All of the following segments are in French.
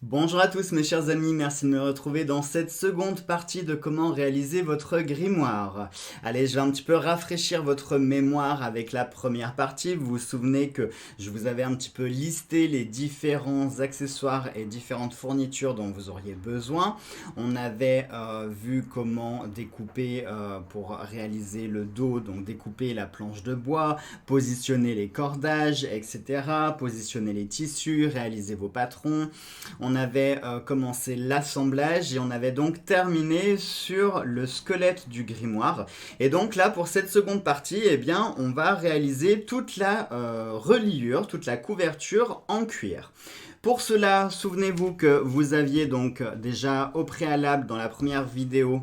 Bonjour à tous mes chers amis, merci de me retrouver dans cette seconde partie de comment réaliser votre grimoire. Allez, je vais un petit peu rafraîchir votre mémoire avec la première partie. Vous vous souvenez que je vous avais un petit peu listé les différents accessoires et différentes fournitures dont vous auriez besoin. On avait vu comment découper pour réaliser le dos, donc découper la planche de bois, positionner les cordages, etc. Positionner les tissus, réaliser vos patrons. On avait commencé l'assemblage et on avait donc terminé sur le squelette du grimoire. Et donc là, pour cette seconde partie, eh bien, on va réaliser toute la reliure, toute la couverture en cuir. Pour cela, souvenez-vous que vous aviez donc déjà au préalable dans la première vidéo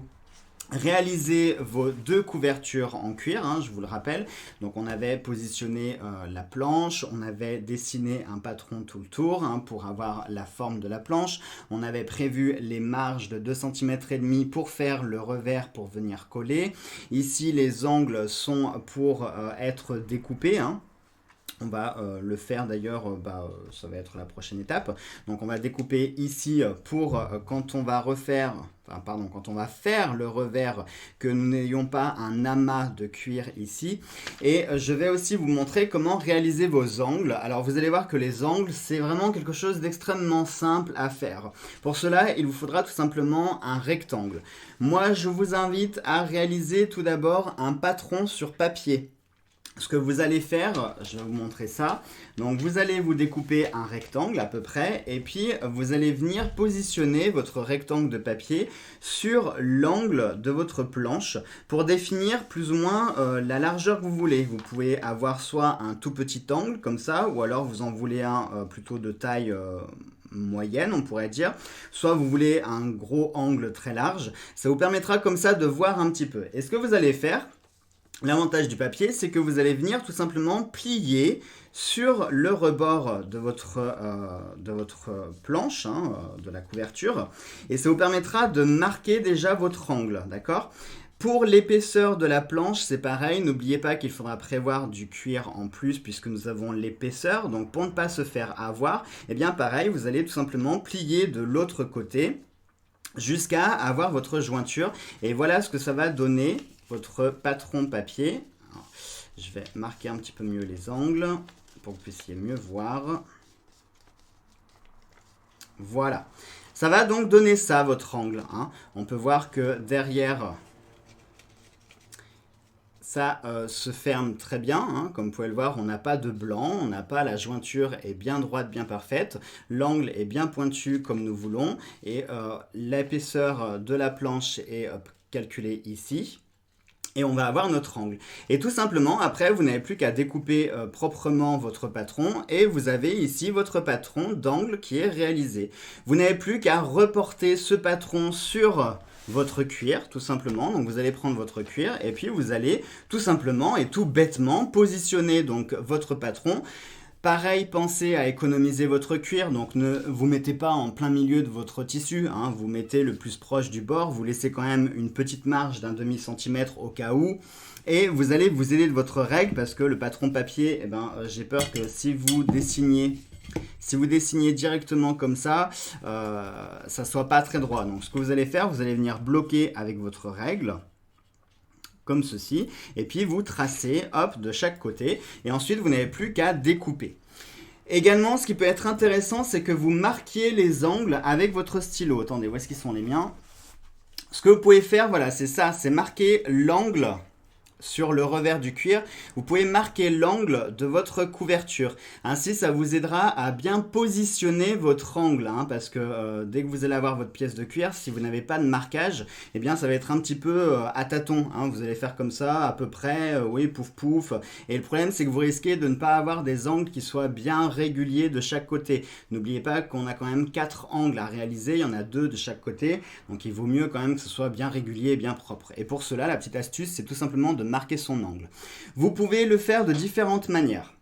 réaliser vos deux couvertures en cuir, je vous le rappelle. Donc on avait positionné la planche, on avait dessiné un patron tout le tour pour avoir la forme de la planche. On avait prévu les marges de 2,5 cm pour faire le revers pour venir coller. Ici les angles sont pour être découpés. On va le faire d'ailleurs, ça va être la prochaine étape. Donc on va découper ici pour quand on va quand on va faire le revers, que nous n'ayons pas un amas de cuir ici. Et je vais aussi vous montrer comment réaliser vos angles. Alors vous allez voir que les angles, c'est vraiment quelque chose d'extrêmement simple à faire. Pour cela, il vous faudra tout simplement un rectangle. Moi, je vous invite à réaliser tout d'abord un patron sur papier. Ce que vous allez faire, je vais vous montrer ça. Donc vous allez vous découper un rectangle à peu près et puis vous allez venir positionner votre rectangle de papier sur l'angle de votre planche pour définir plus ou moins la largeur que vous voulez. Vous pouvez avoir soit un tout petit angle comme ça ou alors vous en voulez un plutôt de taille moyenne, on pourrait dire, soit vous voulez un gros angle très large. Ça vous permettra comme ça de voir un petit peu. Et ce que vous allez faire, l'avantage du papier, c'est que vous allez venir tout simplement plier sur le rebord de votre planche, de la couverture, et ça vous permettra de marquer déjà votre angle, d'accord ? Pour l'épaisseur de la planche, c'est pareil, n'oubliez pas qu'il faudra prévoir du cuir en plus puisque nous avons l'épaisseur, donc pour ne pas se faire avoir, eh bien pareil, vous allez tout simplement plier de l'autre côté jusqu'à avoir votre jointure, et voilà ce que ça va donner votre patron papier. Alors, je vais marquer un petit peu mieux les angles pour que vous puissiez mieux voir. Voilà. Ça va donc donner ça, votre angle. On peut voir que derrière, ça se ferme très bien. Comme vous pouvez le voir, on n'a pas de blanc, on n'a pas, la jointure est bien droite, bien parfaite. L'angle est bien pointu comme nous voulons. Et l'épaisseur de la planche est calculée ici. Et on va avoir notre angle. Et tout simplement, après, vous n'avez plus qu'à découper proprement votre patron et vous avez ici votre patron d'angle qui est réalisé. Vous n'avez plus qu'à reporter ce patron sur votre cuir, tout simplement. Donc vous allez prendre votre cuir et puis vous allez tout simplement et tout bêtement positionner donc votre patron. Pareil, pensez à économiser votre cuir, donc ne vous mettez pas en plein milieu de votre tissu, vous mettez le plus proche du bord, vous laissez quand même une petite marge d'un demi-centimètre au cas où, et vous allez vous aider de votre règle parce que le patron papier, j'ai peur que si vous dessiniez directement comme ça, ça soit pas très droit. Donc ce que vous allez faire, vous allez venir bloquer avec votre règle, comme ceci, et puis vous tracez, hop, de chaque côté, et ensuite vous n'avez plus qu'à découper. Également, ce qui peut être intéressant, c'est que vous marquiez les angles avec votre stylo. Attendez, où est-ce qu'ils sont les miens ? Ce que vous pouvez faire, voilà, c'est ça, c'est marquer l'angle sur le revers du cuir. Vous pouvez marquer l'angle de votre couverture. Ainsi, ça vous aidera à bien positionner votre angle, parce que dès que vous allez avoir votre pièce de cuir, si vous n'avez pas de marquage, eh bien, ça va être un petit peu à tâtons. Vous allez faire comme ça, à peu près, oui, pouf pouf. Et le problème, c'est que vous risquez de ne pas avoir des angles qui soient bien réguliers de chaque côté. N'oubliez pas qu'on a quand même 4 angles à réaliser, il y en a 2 de chaque côté, donc il vaut mieux quand même que ce soit bien régulier et bien propre. Et pour cela, la petite astuce, c'est tout simplement de marquer son angle. Vous pouvez le faire de différentes manières.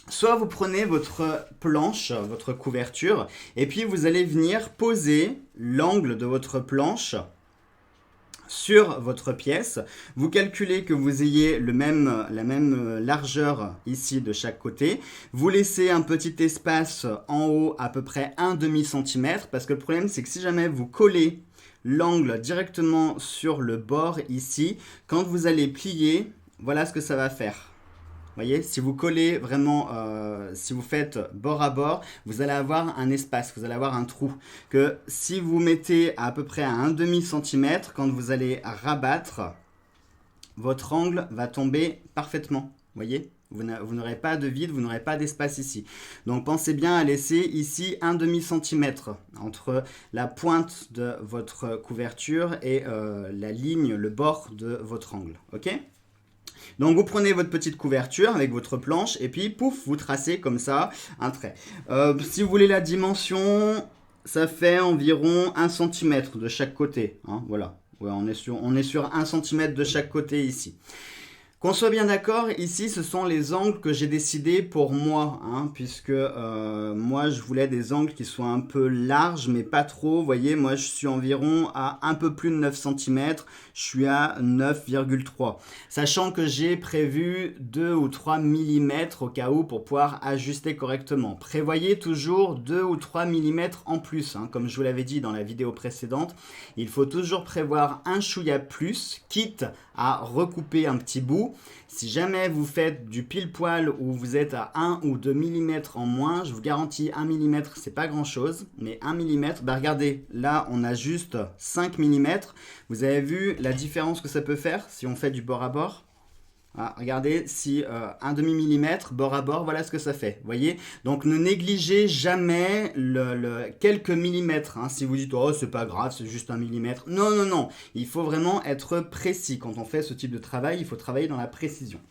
Soit vous prenez votre planche, votre couverture, et puis vous allez venir poser l'angle de votre planche sur votre pièce. Vous calculez que vous ayez la même largeur ici de chaque côté. Vous laissez un petit espace en haut à peu près 1/2 centimètre parce que le problème c'est que si jamais vous collez l'angle directement sur le bord ici, quand vous allez plier, voilà ce que ça va faire. Vous voyez, si vous collez vraiment, si vous faites bord à bord, vous allez avoir un espace, vous allez avoir un trou. Que si vous mettez à peu près à 1/2 centimètre, quand vous allez rabattre, votre angle va tomber parfaitement. Vous voyez, vous n'aurez pas de vide, vous n'aurez pas d'espace ici. Donc pensez bien à laisser ici 1/2 centimètre entre la pointe de votre couverture et la ligne, le bord de votre angle. Ok ? Donc vous prenez votre petite couverture avec votre planche et puis pouf, vous tracez comme ça un trait. Si vous voulez la dimension, ça fait environ 1 cm de chaque côté. Hein, voilà, ouais, on est sur 1 cm de chaque côté ici. Qu'on soit bien d'accord, ici ce sont les angles que j'ai décidé pour moi, hein, puisque moi je voulais des angles qui soient un peu larges mais pas trop. Vous voyez, moi je suis environ à un peu plus de 9 cm, je suis à 9,3. Sachant que j'ai prévu 2 ou 3 mm au cas où pour pouvoir ajuster correctement. Prévoyez toujours 2 ou 3 mm en plus, hein, comme je vous l'avais dit dans la vidéo précédente. Il faut toujours prévoir un chouïa plus, quitte à recouper un petit bout. Si jamais vous faites du pile poil ou vous êtes à 1 ou 2 mm en moins, je vous garantis 1 mm c'est pas grand chose, mais 1 mm, bah regardez, là on a juste 5 mm. Vous avez vu la différence que ça peut faire si on fait du bord à bord? Ah, regardez, si 1/2 mm, bord à bord, voilà ce que ça fait. Vous voyez? Donc ne négligez jamais quelques millimètres. Hein. Si vous dites, oh, c'est pas grave, c'est juste 1 millimètre. Non, non, non. Il faut vraiment être précis. Quand on fait ce type de travail, il faut travailler dans la précision.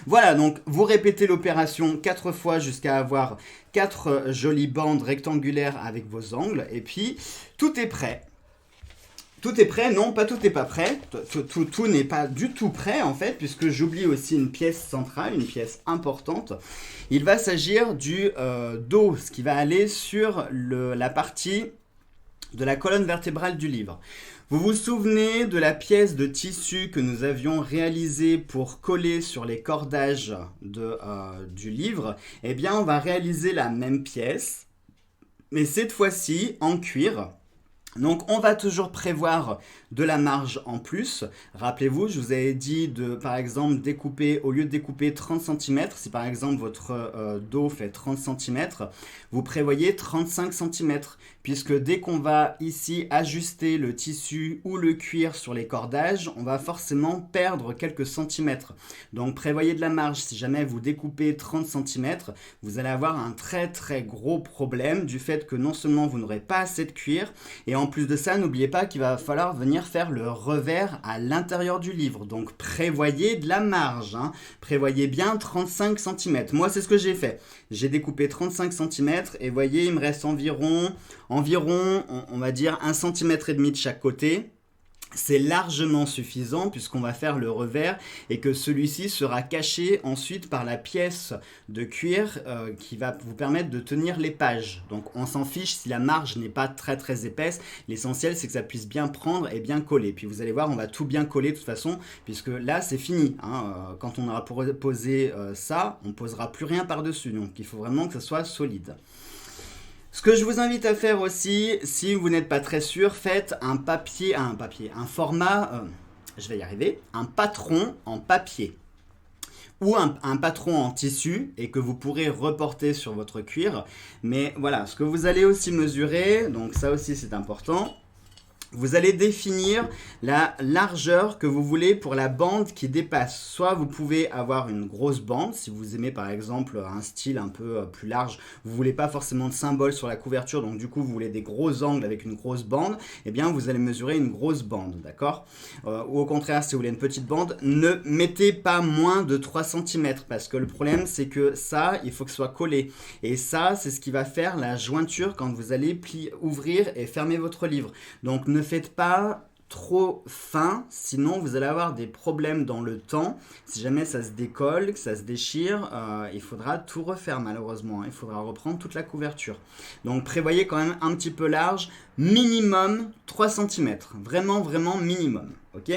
Voilà, donc vous répétez l'opération 4 fois jusqu'à avoir 4 jolies bandes rectangulaires avec vos angles. Et puis, tout est prêt. Tout est prêt? Non, pas tout n'est pas prêt. Tout n'est pas du tout prêt en fait, puisque j'oublie aussi une pièce centrale, une pièce importante. Il va s'agir du dos, ce qui va aller sur la partie de la colonne vertébrale du livre. Vous vous souvenez de la pièce de tissu que nous avions réalisée pour coller sur les cordages du livre? Eh bien, on va réaliser la même pièce, mais cette fois-ci en cuir. Donc on va toujours prévoir de la marge en plus. Rappelez-vous, je vous avais dit de par exemple découper, au lieu de découper 30 cm, si par exemple votre dos fait 30 cm, vous prévoyez 35 cm, puisque dès qu'on va ici ajuster le tissu ou le cuir sur les cordages, on va forcément perdre quelques centimètres. Donc prévoyez de la marge. Si jamais vous découpez 30 cm, vous allez avoir un très très gros problème du fait que non seulement vous n'aurez pas assez de cuir, et en plus de ça, n'oubliez pas qu'il va falloir venir faire le revers à l'intérieur du livre. Donc prévoyez de la marge, hein. Prévoyez bien 35 cm. Moi, c'est ce que j'ai fait. J'ai découpé 35 cm et voyez, il me reste environ on va dire 1,5 cm de chaque côté. C'est largement suffisant puisqu'on va faire le revers et que celui-ci sera caché ensuite par la pièce de cuir qui va vous permettre de tenir les pages. Donc on s'en fiche si la marge n'est pas très très épaisse. L'essentiel c'est que ça puisse bien prendre et bien coller. Puis vous allez voir, on va tout bien coller de toute façon puisque là c'est fini. Hein. Quand on aura posé ça, on ne posera plus rien par-dessus. Donc il faut vraiment que ça soit solide. Ce que je vous invite à faire aussi, si vous n'êtes pas très sûr, faites un format, je vais y arriver, un patron en papier ou un patron en tissu et que vous pourrez reporter sur votre cuir. Mais voilà, ce que vous allez aussi mesurer, donc ça aussi c'est important. Vous allez définir la largeur que vous voulez pour la bande qui dépasse. Soit vous pouvez avoir une grosse bande, si vous aimez par exemple un style un peu plus large, vous ne voulez pas forcément de symbole sur la couverture, donc du coup vous voulez des gros angles avec une grosse bande, eh bien vous allez mesurer une grosse bande, d'accord? Ou au contraire, si vous voulez une petite bande, ne mettez pas moins de 3 cm, parce que le problème c'est que ça, il faut que ce soit collé. Et ça, c'est ce qui va faire la jointure quand vous allez ouvrir et fermer votre livre. Donc ne faites pas trop fin, sinon vous allez avoir des problèmes dans le temps. Si jamais ça se décolle, que ça se déchire, il faudra tout refaire malheureusement, il faudra reprendre toute la couverture. Donc prévoyez quand même un petit peu large, minimum 3 cm, vraiment minimum, ok ?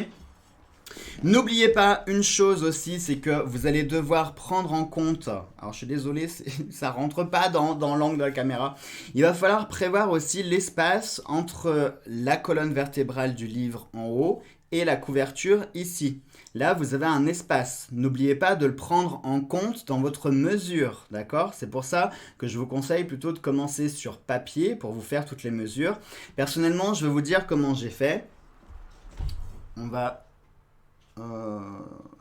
N'oubliez pas une chose aussi, c'est que vous allez devoir prendre en compte, alors je suis désolé, ça rentre pas dans l'angle de la caméra, il va falloir prévoir aussi l'espace entre la colonne vertébrale du livre en haut et la couverture ici. Là, vous avez un espace. N'oubliez pas de le prendre en compte dans votre mesure, d'accord ? C'est pour ça que je vous conseille plutôt de commencer sur papier pour vous faire toutes les mesures. Personnellement, je vais vous dire comment j'ai fait. On va...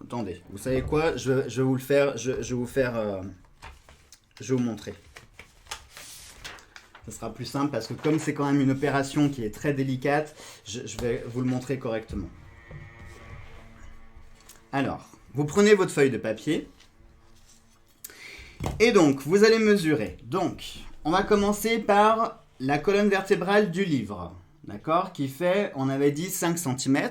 attendez, vous savez quoi ? Je vais vous le faire, je vais vous montrer. Ce sera plus simple parce que comme c'est quand même une opération qui est très délicate, je vais vous le montrer correctement. Alors, vous prenez votre feuille de papier et donc vous allez mesurer. Donc, on va commencer par la colonne vertébrale du livre, d'accord ? Qui fait, on avait dit 5 cm.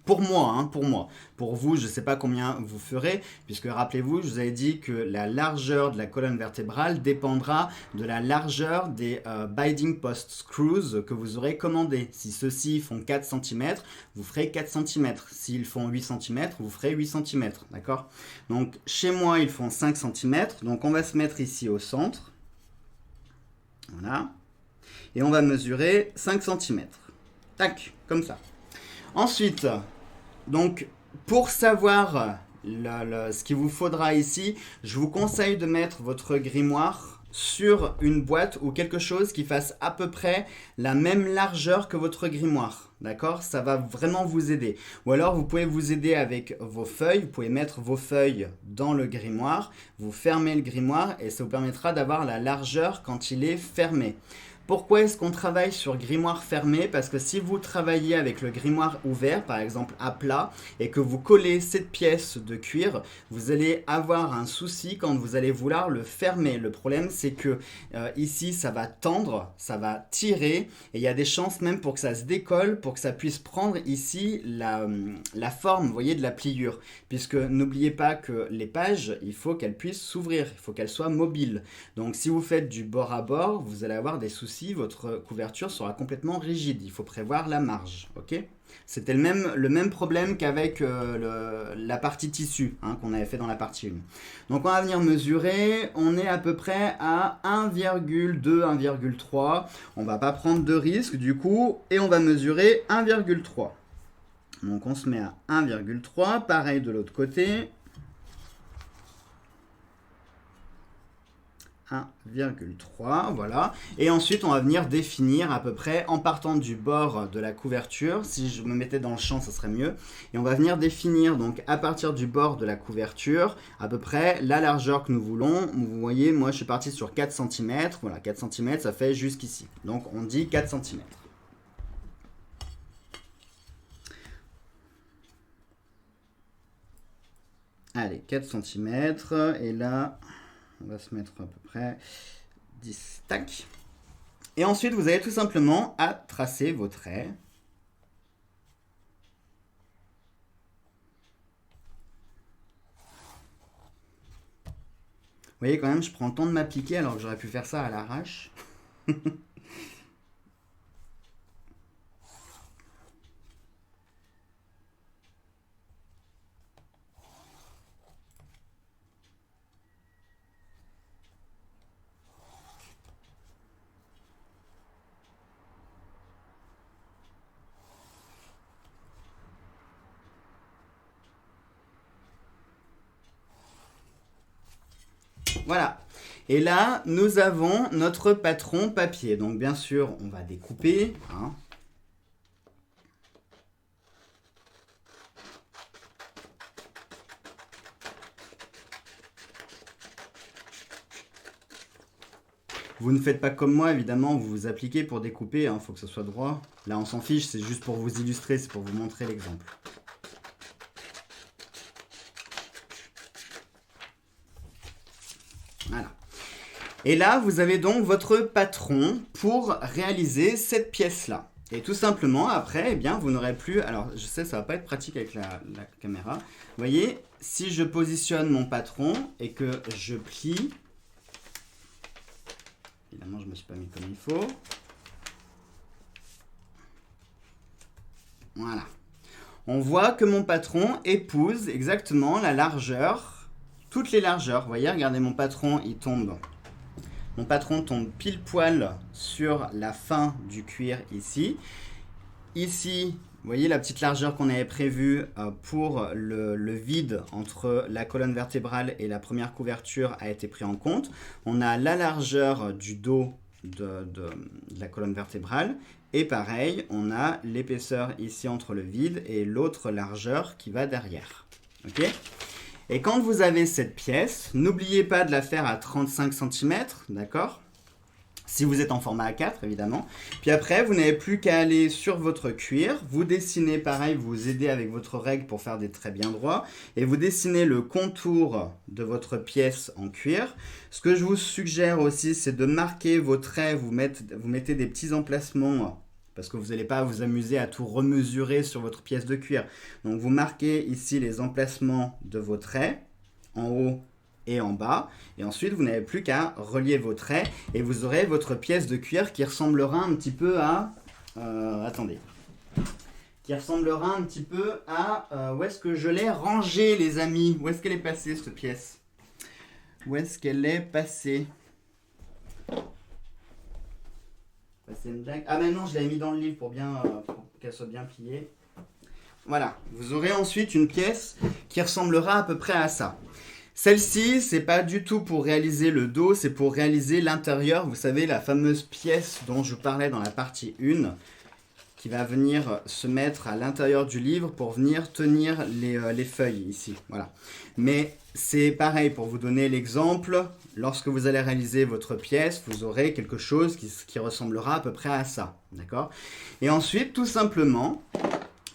Pour moi, pour moi. Pour vous, je ne sais pas combien vous ferez, puisque rappelez-vous, je vous avais dit que la largeur de la colonne vertébrale dépendra de la largeur des binding post screws que vous aurez commandés. Si ceux-ci font 4 cm, vous ferez 4 cm. S'ils font 8 cm, vous ferez 8 cm. D'accord ? Donc, chez moi, ils font 5 cm. Donc, on va se mettre ici au centre. Voilà. Et on va mesurer 5 cm. Tac, comme ça. Ensuite... Donc, pour savoir ce qu'il vous faudra ici, je vous conseille de mettre votre grimoire sur une boîte ou quelque chose qui fasse à peu près la même largeur que votre grimoire. D'accord ? Ça va vraiment vous aider. Ou alors, vous pouvez vous aider avec vos feuilles. Vous pouvez mettre vos feuilles dans le grimoire. Vous fermez le grimoire et ça vous permettra d'avoir la largeur quand il est fermé. Pourquoi est-ce qu'on travaille sur grimoire fermé ? Parce que si vous travaillez avec le grimoire ouvert, par exemple à plat, et que vous collez cette pièce de cuir, vous allez avoir un souci quand vous allez vouloir le fermer. Le problème, c'est que ici, ça va tendre, ça va tirer, et il y a des chances même pour que ça se décolle, pour que ça puisse prendre ici la forme, vous voyez, de la pliure. Puisque n'oubliez pas que les pages, il faut qu'elles puissent s'ouvrir, il faut qu'elles soient mobiles. Donc si vous faites du bord à bord, vous allez avoir des soucis. Votre couverture sera complètement rigide. Il faut prévoir la marge. Okay ? C'était le même problème qu'avec la partie tissu qu'on avait fait dans la partie 1. Donc on va venir mesurer. On est à peu près à 1,2, 1,3. On ne va pas prendre de risque du coup. Et on va mesurer 1,3. Donc on se met à 1,3. Pareil de l'autre côté. 1,3, voilà. Et ensuite, on va venir définir à peu près, en partant du bord de la couverture, si je me mettais dans le champ, ça serait mieux. Et on va venir définir, donc, à partir du bord de la couverture, à peu près la largeur que nous voulons. Vous voyez, moi, je suis parti sur 4 cm. Voilà, 4 cm, ça fait jusqu'ici. Donc, on dit 4 cm. Allez, 4 cm. Et là... on va se mettre à peu près 10, tac. Et ensuite, vous avez tout simplement à tracer vos traits. Vous voyez quand même, je prends le temps de m'appliquer alors que j'aurais pu faire ça à l'arrache. Voilà. Et là, nous avons notre patron papier. Donc, bien sûr, on va découper. Vous ne faites pas comme moi, évidemment, vous vous appliquez pour découper. Il faut que ce soit droit. Là, on s'en fiche, c'est juste pour vous illustrer, c'est pour vous montrer l'exemple. Voilà. Et là, vous avez donc votre patron pour réaliser cette pièce-là. Et tout simplement, après, eh bien, vous n'aurez plus... Alors, je sais, ça va pas être pratique avec la caméra. Vous voyez, si je positionne mon patron et que je plie... Évidemment, je ne me suis pas mis comme il faut. Voilà. On voit que mon patron épouse exactement la largeur, toutes les largeurs. Vous voyez, regardez, mon patron, il tombe. Mon patron tombe pile poil sur la fin du cuir ici. Ici, vous voyez la petite largeur qu'on avait prévue pour le vide entre la colonne vertébrale et la première couverture a été pris en compte. On a la largeur du dos de la colonne vertébrale. Et pareil, on a l'épaisseur ici entre le vide et l'autre largeur qui va derrière. Ok ? Et quand vous avez cette pièce, n'oubliez pas de la faire à 35 cm, d'accord ? Si vous êtes en format A4, évidemment. Puis après, vous n'avez plus qu'à aller sur votre cuir. Vous dessinez, pareil, vous aidez avec votre règle pour faire des traits bien droits. Et vous dessinez le contour de votre pièce en cuir. Ce que je vous suggère aussi, c'est de marquer vos traits. Vous mettez des petits emplacements parce que vous n'allez pas vous amuser à tout remesurer sur votre pièce de cuir. Donc, vous marquez ici les emplacements de vos traits, en haut et en bas. Et ensuite, vous n'avez plus qu'à relier vos traits et vous aurez votre pièce de cuir qui ressemblera un petit peu à... attendez. Qui ressemblera un petit peu à... où est-ce que je l'ai rangée, les amis? Où est-ce qu'elle est passée, cette pièce? Où est-ce qu'elle est passée? Ah mais non, je l'avais mis dans le livre pour qu'elle soit bien pliée. Voilà, vous aurez ensuite une pièce qui ressemblera à peu près à ça. Celle-ci, c'est pas du tout pour réaliser le dos, c'est pour réaliser l'intérieur. Vous savez, la fameuse pièce dont je parlais dans la partie 1, qui va venir se mettre à l'intérieur du livre pour venir tenir les feuilles ici. Voilà. Mais c'est pareil, pour vous donner l'exemple, lorsque vous allez réaliser votre pièce, vous aurez quelque chose qui ressemblera à peu près à ça. D'accord ? Et ensuite, tout simplement...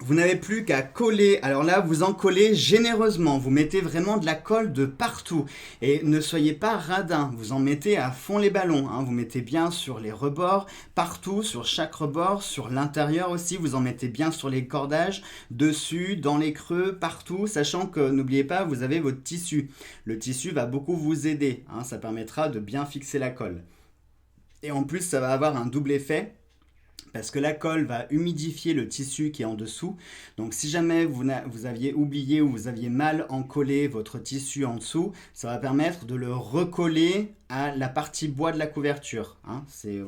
Vous n'avez plus qu'à coller. Alors là, vous en collez généreusement. Vous mettez vraiment de la colle de partout. Et ne soyez pas radin. Vous en mettez à fond les ballons. Hein. Vous mettez bien sur les rebords, partout, sur chaque rebord, sur l'intérieur aussi. Vous en mettez bien sur les cordages, dessus, dans les creux, partout. Sachant que, n'oubliez pas, vous avez votre tissu. Le tissu va beaucoup vous aider. Hein. Ça permettra de bien fixer la colle. Et en plus, ça va avoir un double effet. Parce que la colle va humidifier le tissu qui est en dessous. Donc si jamais vous aviez oublié ou vous aviez mal encollé votre tissu en dessous, ça va permettre de le recoller à la partie bois de la couverture. Hein. C'est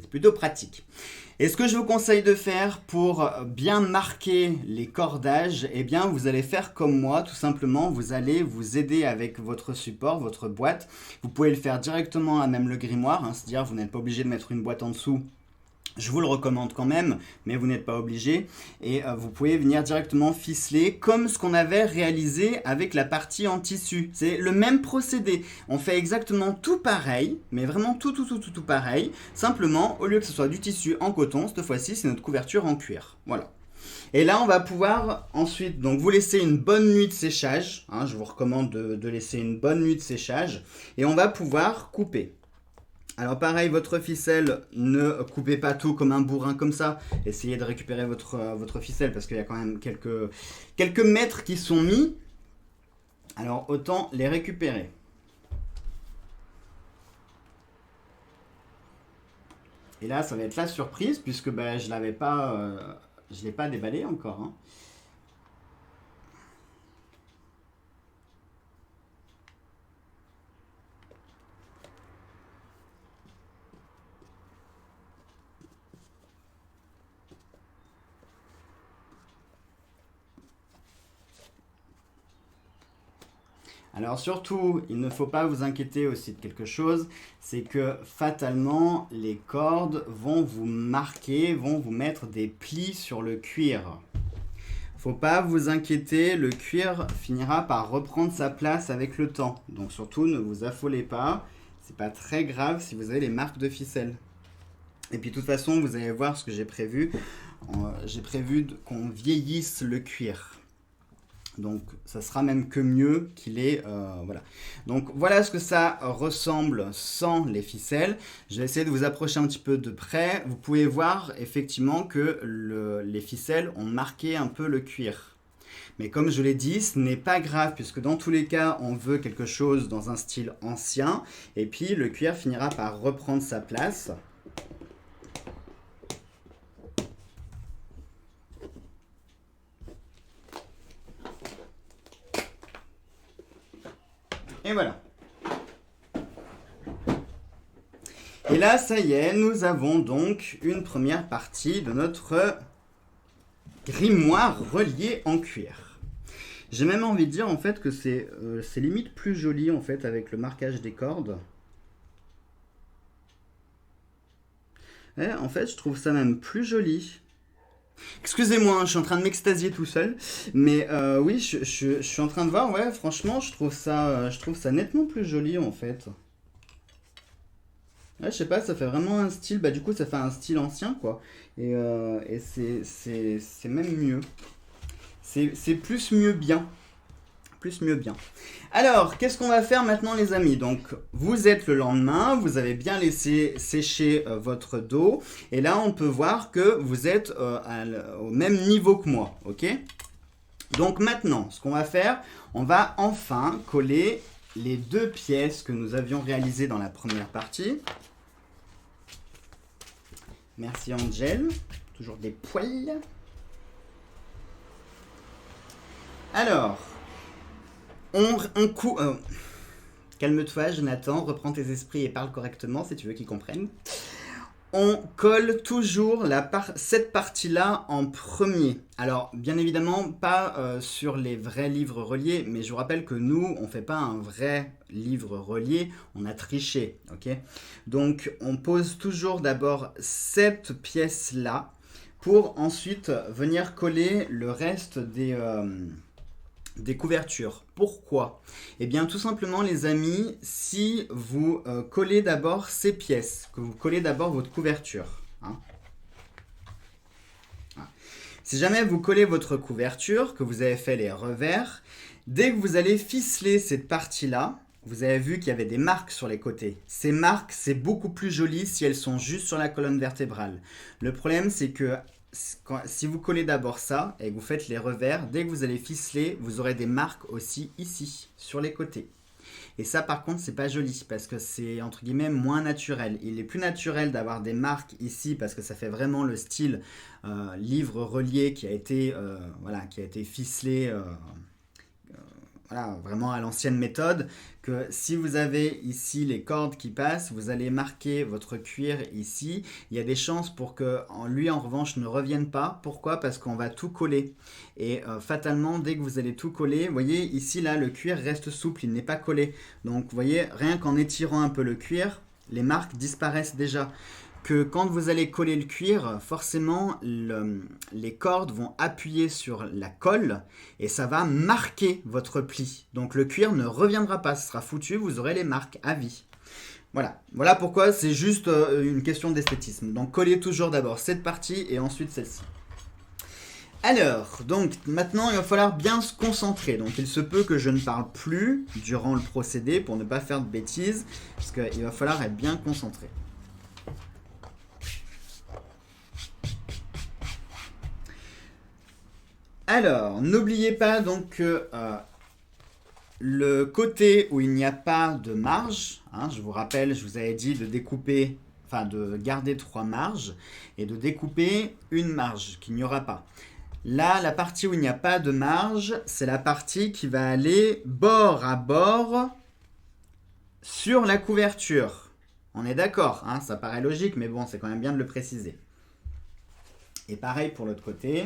plutôt pratique. Et ce que je vous conseille de faire pour bien marquer les cordages, eh bien vous allez faire comme moi, tout simplement. Vous allez vous aider avec votre support, votre boîte. Vous pouvez le faire directement à même le grimoire, hein, c'est-à-dire vous n'êtes pas obligé de mettre une boîte en dessous. Je vous le recommande quand même, mais vous n'êtes pas obligé. Et vous pouvez venir directement ficeler comme ce qu'on avait réalisé avec la partie en tissu. C'est le même procédé. On fait exactement tout pareil, mais vraiment tout pareil. Simplement, au lieu que ce soit du tissu en coton, cette fois-ci, c'est notre couverture en cuir. Voilà. Et là, on va pouvoir ensuite donc vous laisser une bonne nuit de séchage. Hein, je vous recommande de laisser une bonne nuit de séchage. Et on va pouvoir couper. Alors pareil, votre ficelle, ne coupez pas tout comme un bourrin comme ça. Essayez de récupérer votre ficelle parce qu'il y a quand même quelques mètres qui sont mis. Alors autant les récupérer. Et là, ça va être la surprise puisque je l'ai pas déballé encore. Hein. Alors surtout, il ne faut pas vous inquiéter aussi de quelque chose, c'est que fatalement, les cordes vont vous marquer, vont vous mettre des plis sur le cuir. Faut pas vous inquiéter, le cuir finira par reprendre sa place avec le temps. Donc surtout, ne vous affolez pas, c'est pas très grave si vous avez les marques de ficelle. Et puis de toute façon, vous allez voir ce que j'ai prévu. J'ai prévu qu'on vieillisse le cuir. Donc ça sera même que mieux qu'il est, voilà. Donc voilà ce que ça ressemble sans les ficelles. Je vais essayer de vous approcher un petit peu de près. Vous pouvez voir effectivement que les ficelles ont marqué un peu le cuir. Mais comme je l'ai dit, ce n'est pas grave puisque dans tous les cas, on veut quelque chose dans un style ancien. Et puis le cuir finira par reprendre sa place. Et voilà. Et là, ça y est, nous avons donc une première partie de notre grimoire relié en cuir. J'ai même envie de dire en fait que c'est limite plus joli en fait avec le marquage des cordes. Ouais, en fait, je trouve ça même plus joli. Excusez-moi, hein, je suis en train de m'extasier tout seul, mais oui, je suis en train de voir, ouais, franchement, je trouve ça nettement plus joli en fait. Ouais, je sais pas, ça fait vraiment un style, bah du coup, ça fait un style ancien quoi, et c'est même mieux. C'est plus mieux bien. Plus mieux bien. Alors, qu'est-ce qu'on va faire maintenant les amis? Donc, vous êtes le lendemain, vous avez bien laissé sécher votre dos. Et là, on peut voir que vous êtes au même niveau que moi. Ok? Donc maintenant, ce qu'on va faire, on va enfin coller les deux pièces que nous avions réalisées dans la première partie. Merci Angel. Toujours des poils. Alors... Calme-toi, Jonathan, reprends tes esprits et parle correctement si tu veux qu'ils comprennent. On colle toujours cette partie-là en premier. Alors, bien évidemment, pas sur les vrais livres reliés, mais je vous rappelle que nous, on ne fait pas un vrai livre relié, on a triché, ok? Donc, on pose toujours d'abord cette pièce-là pour ensuite venir coller le reste des couvertures. Pourquoi? Eh bien tout simplement les amis, si vous collez d'abord ces pièces, que vous collez d'abord votre couverture. Hein. Voilà. Si jamais vous collez votre couverture, que vous avez fait les revers, dès que vous allez ficeler cette partie-là, vous avez vu qu'il y avait des marques sur les côtés. Ces marques, c'est beaucoup plus joli si elles sont juste sur la colonne vertébrale. Le problème, c'est que si vous collez d'abord ça et que vous faites les revers, dès que vous allez ficeler, vous aurez des marques aussi ici, sur les côtés. Et ça par contre c'est pas joli parce que c'est entre guillemets moins naturel. Il est plus naturel d'avoir des marques ici parce que ça fait vraiment le style livre relié qui a été ficelé voilà, vraiment à l'ancienne méthode, que si vous avez ici les cordes qui passent, vous allez marquer votre cuir ici. Il y a des chances pour que lui en revanche ne revienne pas. Pourquoi? Parce qu'on va tout coller. Et fatalement, dès que vous allez tout coller, vous voyez ici là le cuir reste souple, il n'est pas collé. Donc vous voyez, rien qu'en étirant un peu le cuir, les marques disparaissent déjà. Que quand vous allez coller le cuir, forcément les cordes vont appuyer sur la colle et ça va marquer votre pli. Donc le cuir ne reviendra pas, ce sera foutu, vous aurez les marques à vie. Voilà pourquoi c'est juste une question d'esthétisme. Donc collez toujours d'abord cette partie et ensuite celle-ci. Alors, donc maintenant il va falloir bien se concentrer. Donc il se peut que je ne parle plus durant le procédé pour ne pas faire de bêtises, parce qu'il va falloir être bien concentré. Alors, n'oubliez pas donc que le côté où il n'y a pas de marge, hein, je vous rappelle, je vous avais dit de découper, enfin de garder 3 marges et de découper une marge qu'il n'y aura pas. Là, la partie où il n'y a pas de marge, c'est la partie qui va aller bord à bord sur la couverture. On est d'accord, hein, ça paraît logique, mais bon, c'est quand même bien de le préciser. Et pareil pour l'autre côté.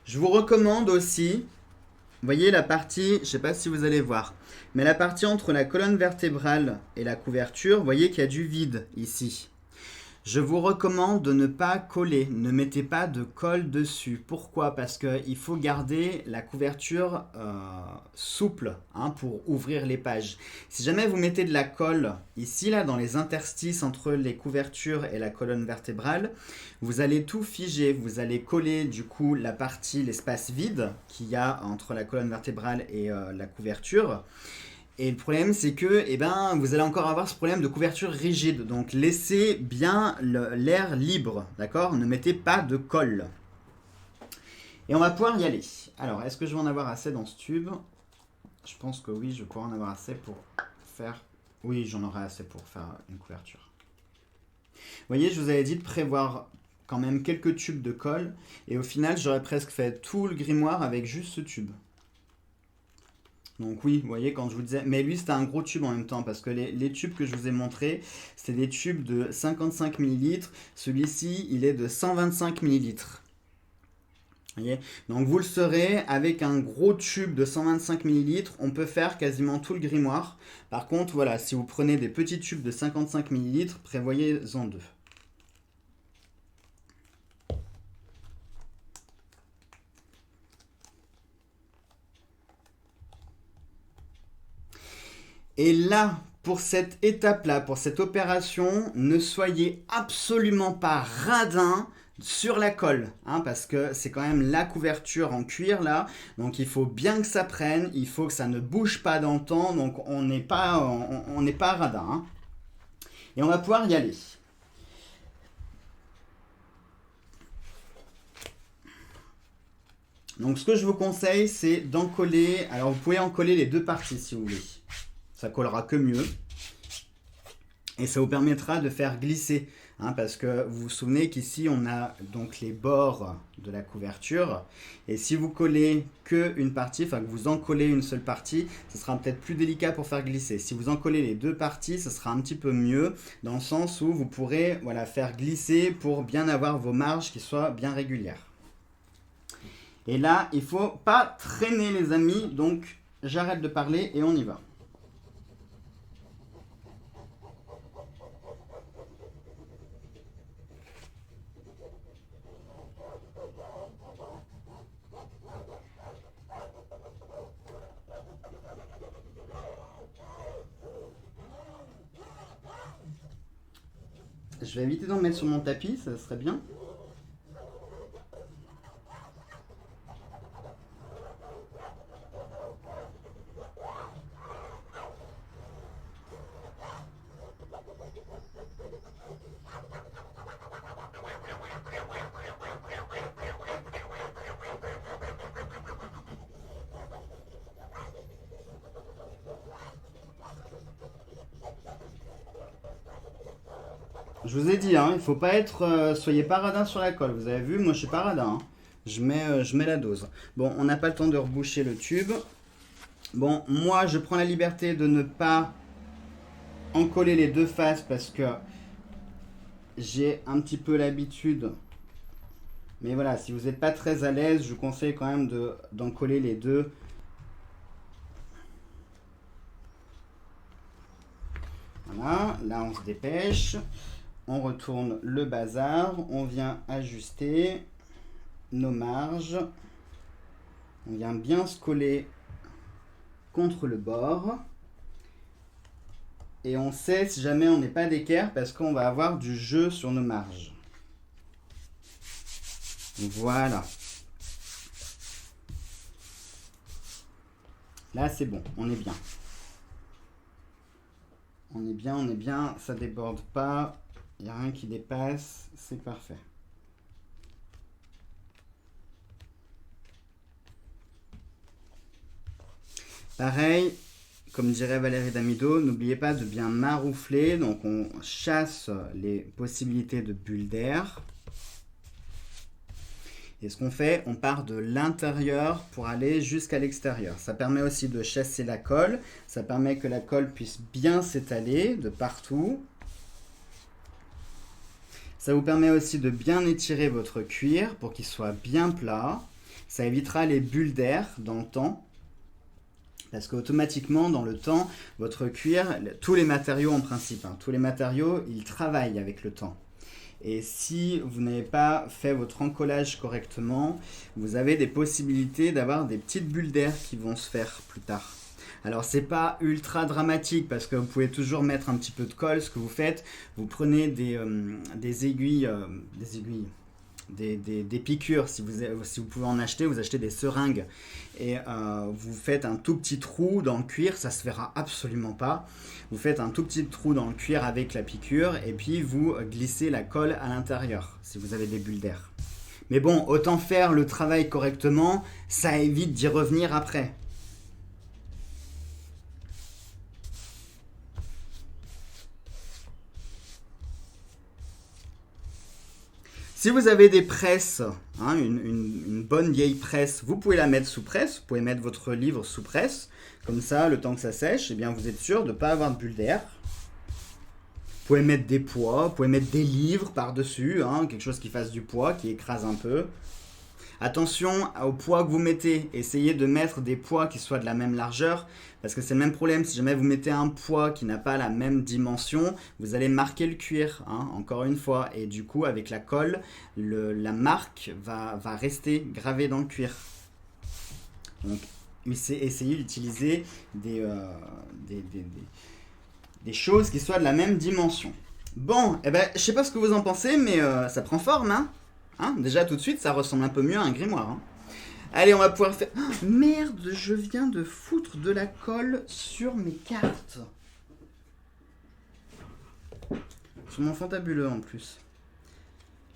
Je vous recommande aussi, vous voyez la partie, je ne sais pas si vous allez voir, mais la partie entre la colonne vertébrale et la couverture, vous voyez qu'il y a du vide ici. Je vous recommande de ne pas coller, ne mettez pas de colle dessus. Pourquoi? Parce qu'il faut garder la couverture souple hein, pour ouvrir les pages. Si jamais vous mettez de la colle ici, là, dans les interstices entre les couvertures et la colonne vertébrale, vous allez tout figer. Vous allez coller du coup la partie, l'espace vide qu'il y a entre la colonne vertébrale et la couverture. Et le problème, c'est que vous allez encore avoir ce problème de couverture rigide. Donc, laissez bien l'air libre, d'accord? Ne mettez pas de colle. Et on va pouvoir y aller. Alors, est-ce que je vais en avoir assez dans ce tube? Je pense que oui, je vais pouvoir en avoir assez pour faire... Oui, j'en aurai assez pour faire une couverture. Vous voyez, je vous avais dit de prévoir quand même quelques tubes de colle. Et au final, j'aurais presque fait tout le grimoire avec juste ce tube. Donc oui, vous voyez, quand je vous disais... Mais lui, c'était un gros tube en même temps, parce que les tubes que je vous ai montrés, c'était des tubes de 55 ml. Celui-ci, il est de 125 ml. Vous voyez? Donc vous le saurez, avec un gros tube de 125 ml, on peut faire quasiment tout le grimoire. Par contre, voilà, si vous prenez des petits tubes de 55 ml, prévoyez-en deux. Et là, pour cette étape-là, pour cette opération, ne soyez absolument pas radin sur la colle, hein, parce que c'est quand même la couverture en cuir là, donc il faut bien que ça prenne, il faut que ça ne bouge pas dans le temps, donc on n'est pas radin. Hein. Et on va pouvoir y aller. Donc ce que je vous conseille, c'est d'en coller, alors vous pouvez en coller les deux parties si vous voulez. Ça collera que mieux. Et ça vous permettra de faire glisser. Hein, parce que vous vous souvenez qu'ici, on a donc les bords de la couverture. Et si vous collez qu'une partie, enfin que vous en collez une seule partie, ce sera peut-être plus délicat pour faire glisser. Si vous en collez les deux parties, ce sera un petit peu mieux. Dans le sens où vous pourrez faire glisser pour bien avoir vos marges qui soient bien régulières. Et là, il ne faut pas traîner les amis. Donc, j'arrête de parler et on y va. Je vais éviter d'en mettre sur mon tapis, ça serait bien. Je vous ai dit, hein, il ne faut pas être... soyez pas radin sur la colle. Vous avez vu, moi je suis pas radin. Hein. Je mets la dose. Bon, on n'a pas le temps de reboucher le tube. Bon, moi je prends la liberté de ne pas en coller les deux faces parce que j'ai un petit peu l'habitude. Mais voilà, si vous n'êtes pas très à l'aise, je vous conseille quand même d'en coller les deux. Voilà, là on se dépêche. On retourne le bazar, on vient ajuster nos marges. On vient bien se coller contre le bord. Et on sait si jamais on n'est pas d'équerre parce qu'on va avoir du jeu sur nos marges. Voilà. Là c'est bon, on est bien. On est bien, ça déborde pas. Il n'y a rien qui dépasse, c'est parfait. Pareil, comme dirait Valérie Damido, n'oubliez pas de bien maroufler. Donc on chasse les possibilités de bulles d'air. Et ce qu'on fait, on part de l'intérieur pour aller jusqu'à l'extérieur. Ça permet aussi de chasser la colle. Ça permet que la colle puisse bien s'étaler de partout. Ça vous permet aussi de bien étirer votre cuir pour qu'il soit bien plat. Ça évitera les bulles d'air dans le temps. Parce qu'automatiquement, dans le temps, votre cuir, tous les matériaux en principe, tous les matériaux, ils travaillent avec le temps. Et si vous n'avez pas fait votre encollage correctement, vous avez des possibilités d'avoir des petites bulles d'air qui vont se faire plus tard. Alors c'est pas ultra dramatique parce que vous pouvez toujours mettre un petit peu de colle. Ce que vous faites, vous prenez des aiguilles, des piqûres, si vous pouvez en acheter, vous achetez des seringues et vous faites un tout petit trou dans le cuir, ça se verra absolument pas. Vous faites un tout petit trou dans le cuir avec la piqûre et puis vous glissez la colle à l'intérieur si vous avez des bulles d'air. Mais bon, autant faire le travail correctement, ça évite d'y revenir après. Si vous avez des presses, hein, une bonne vieille presse, vous pouvez la mettre sous presse, vous pouvez mettre votre livre sous presse, comme ça, le temps que ça sèche, eh bien, vous êtes sûr de ne pas avoir de bulles d'air. Vous pouvez mettre des poids, vous pouvez mettre des livres par-dessus, hein, quelque chose qui fasse du poids, qui écrase un peu. Attention au poids que vous mettez, essayez de mettre des poids qui soient de la même largeur, parce que c'est le même problème, si jamais vous mettez un poids qui n'a pas la même dimension, vous allez marquer le cuir, hein, encore une fois, et du coup avec la colle, la marque va rester gravée dans le cuir. Donc essayez d'utiliser des choses qui soient de la même dimension. Bon, eh ben, je sais pas ce que vous en pensez, mais ça prend forme, hein. Déjà tout de suite ça ressemble un peu mieux à un grimoire, hein. Allez, on va pouvoir faire... Oh, merde, je viens de foutre de la colle sur mes cartes. Sur mon fantabuleux en plus.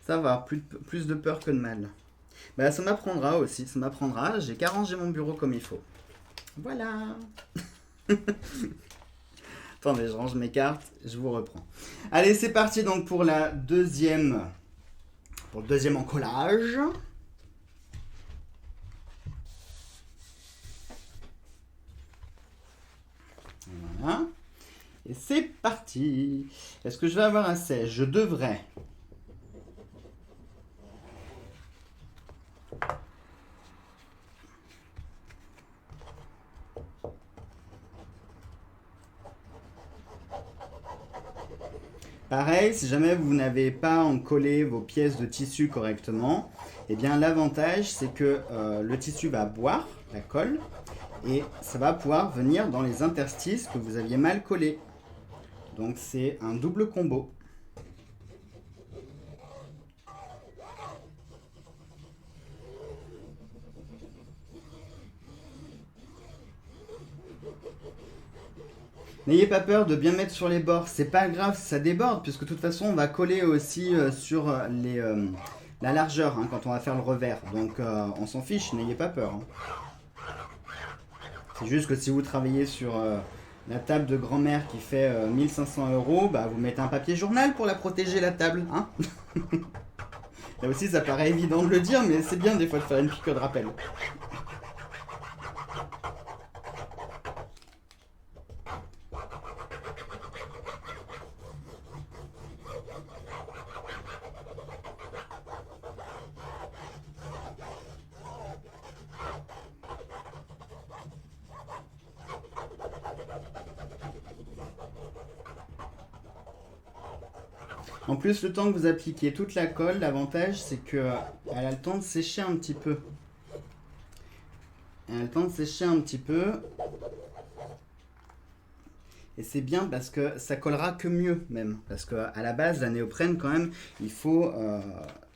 Ça va, plus de peur que de mal. Bah ça m'apprendra aussi, ça m'apprendra. J'ai qu'à ranger mon bureau comme il faut. Voilà. Attendez, je range mes cartes, je vous reprends. Allez, c'est parti donc pour le deuxième encollage. Voilà. Et c'est parti. Est-ce que je vais avoir assez? Je devrais. Pareil, si jamais vous n'avez pas encollé vos pièces de tissu correctement, eh bien l'avantage c'est que le tissu va boire la colle et ça va pouvoir venir dans les interstices que vous aviez mal collés. Donc c'est un double combo. N'ayez pas peur de bien mettre sur les bords, c'est pas grave si ça déborde, puisque de toute façon on va coller aussi sur la largeur, hein, quand on va faire le revers. Donc on s'en fiche, n'ayez pas peur, hein. C'est juste que si vous travaillez sur la table de grand-mère qui fait 1500 €, bah, vous mettez un papier journal pour la protéger la table, hein. Là aussi ça paraît évident de le dire, mais c'est bien des fois de faire une piqûre de rappel. En plus, le temps que vous appliquez toute la colle, l'avantage c'est que elle a le temps de sécher un petit peu. Elle a le temps de sécher un petit peu. Et c'est bien parce que ça collera que mieux même. Parce qu'à la base, la néoprène quand même, il faut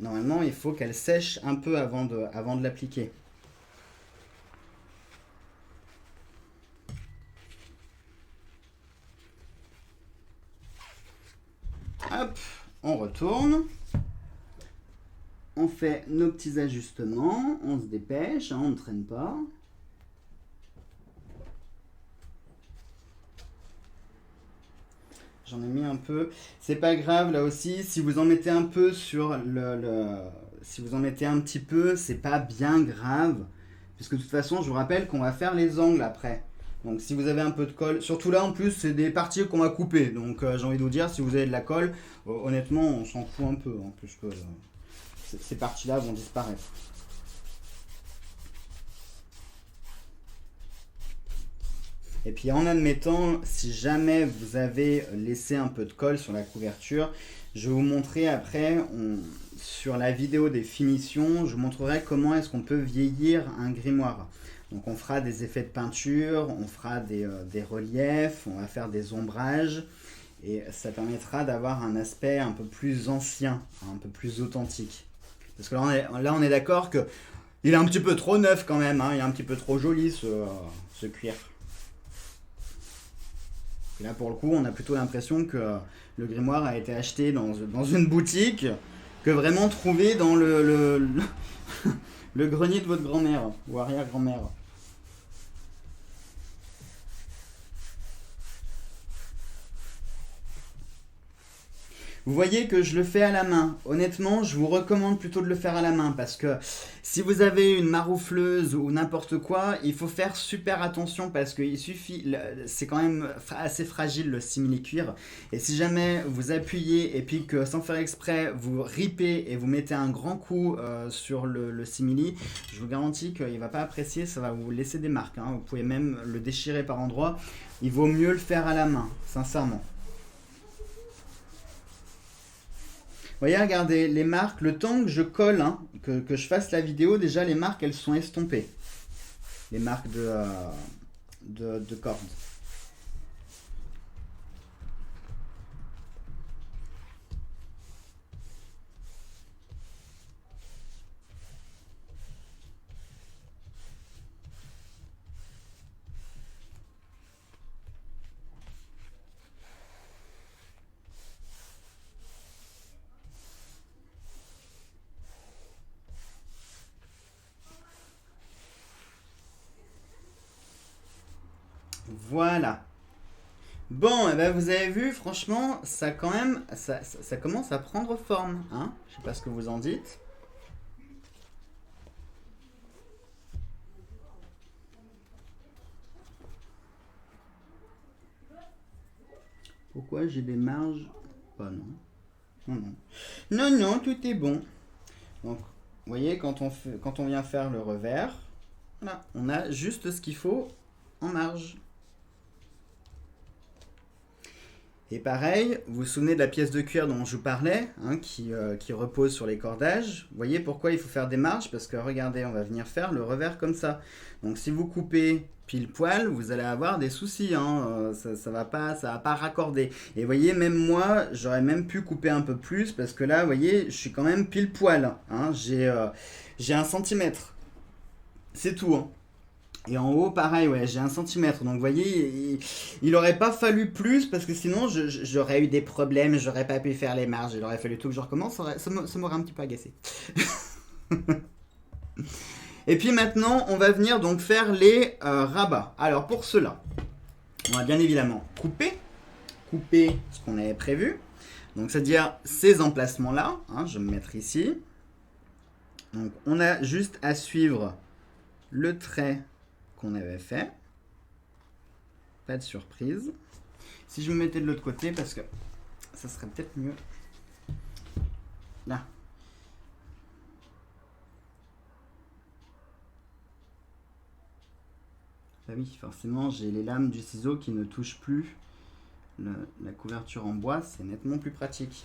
normalement il faut qu'elle sèche un peu avant de l'appliquer. Hop, on retourne. On fait nos petits ajustements. On se dépêche, hein, on ne traîne pas. J'en ai mis un peu. C'est pas grave là aussi. Si vous en mettez un peu sur si vous en mettez un petit peu, c'est pas bien grave. Puisque de toute façon, je vous rappelle qu'on va faire les angles après. Donc si vous avez un peu de colle, surtout là en plus c'est des parties qu'on va couper, donc j'ai envie de vous dire, si vous avez de la colle, honnêtement on s'en fout un peu, hein, puisque ces parties là vont disparaître. Et puis en admettant, si jamais vous avez laissé un peu de colle sur la couverture, Je vais vous montrer après, sur la vidéo des finitions, je vous montrerai comment est-ce qu'on peut vieillir un grimoire. Donc on fera des effets de peinture, on fera des reliefs, on va faire des ombrages. Et ça permettra d'avoir un aspect un peu plus ancien, un peu plus authentique. Parce que là on est d'accord que il est un petit peu trop neuf quand même, hein, il est un petit peu trop joli ce cuir. Et là pour le coup on a plutôt l'impression que le grimoire a été acheté dans une boutique, que vraiment trouvé dans le grenier de votre grand-mère ou arrière-grand-mère. Vous voyez que je le fais à la main. Honnêtement, je vous recommande plutôt de le faire à la main parce que si vous avez une maroufleuse ou n'importe quoi, il faut faire super attention parce qu'il suffit, c'est quand même assez fragile le simili-cuir. Et si jamais vous appuyez et puis que sans faire exprès, vous ripez et vous mettez un grand coup sur le simili, je vous garantis qu'il ne va pas apprécier, ça va vous laisser des marques, hein. Vous pouvez même le déchirer par endroits. Il vaut mieux le faire à la main, sincèrement. Vous voyez, regardez, les marques, le temps que je colle, hein, que je fasse la vidéo, déjà les marques, elles sont estompées. Les marques de cordes. Voilà. Bon, eh ben vous avez vu, franchement, ça quand même, ça commence à prendre forme, hein. Je sais pas ce que vous en dites. Pourquoi j'ai des marges? Oh non. Non, non. Non, non, tout est bon. Donc, vous voyez, quand on vient faire le revers, voilà, on a juste ce qu'il faut en marge. Et pareil, vous vous souvenez de la pièce de cuir dont je vous parlais, hein, qui repose sur les cordages. Vous voyez pourquoi il faut faire des marges? Parce que regardez, on va venir faire le revers comme ça. Donc si vous coupez pile poil, vous allez avoir des soucis, hein, ça va pas raccorder. Et vous voyez, même moi, j'aurais même pu couper un peu plus parce que là, vous voyez, je suis quand même pile poil, hein, j'ai 1 centimètre. C'est tout, hein. Et en haut, pareil, ouais, j'ai 1 centimètre. Donc, vous voyez, il aurait pas fallu plus parce que sinon, j'aurais eu des problèmes. J'aurais pas pu faire les marges. Il aurait fallu tout que je recommence. Ça m'aurait un petit peu agacé. Et puis maintenant, on va venir donc faire les rabats. Alors, pour cela, on va bien évidemment couper ce qu'on avait prévu. Donc, c'est-à-dire ces emplacements-là. Hein, je vais me mettre ici. Donc, on a juste à suivre le trait qu'on avait fait. Pas de surprise. Si je me mettais de l'autre côté, parce que ça serait peut-être mieux. Là. Ah oui, forcément, j'ai les lames du ciseau qui ne touchent plus la couverture en bois. C'est nettement plus pratique.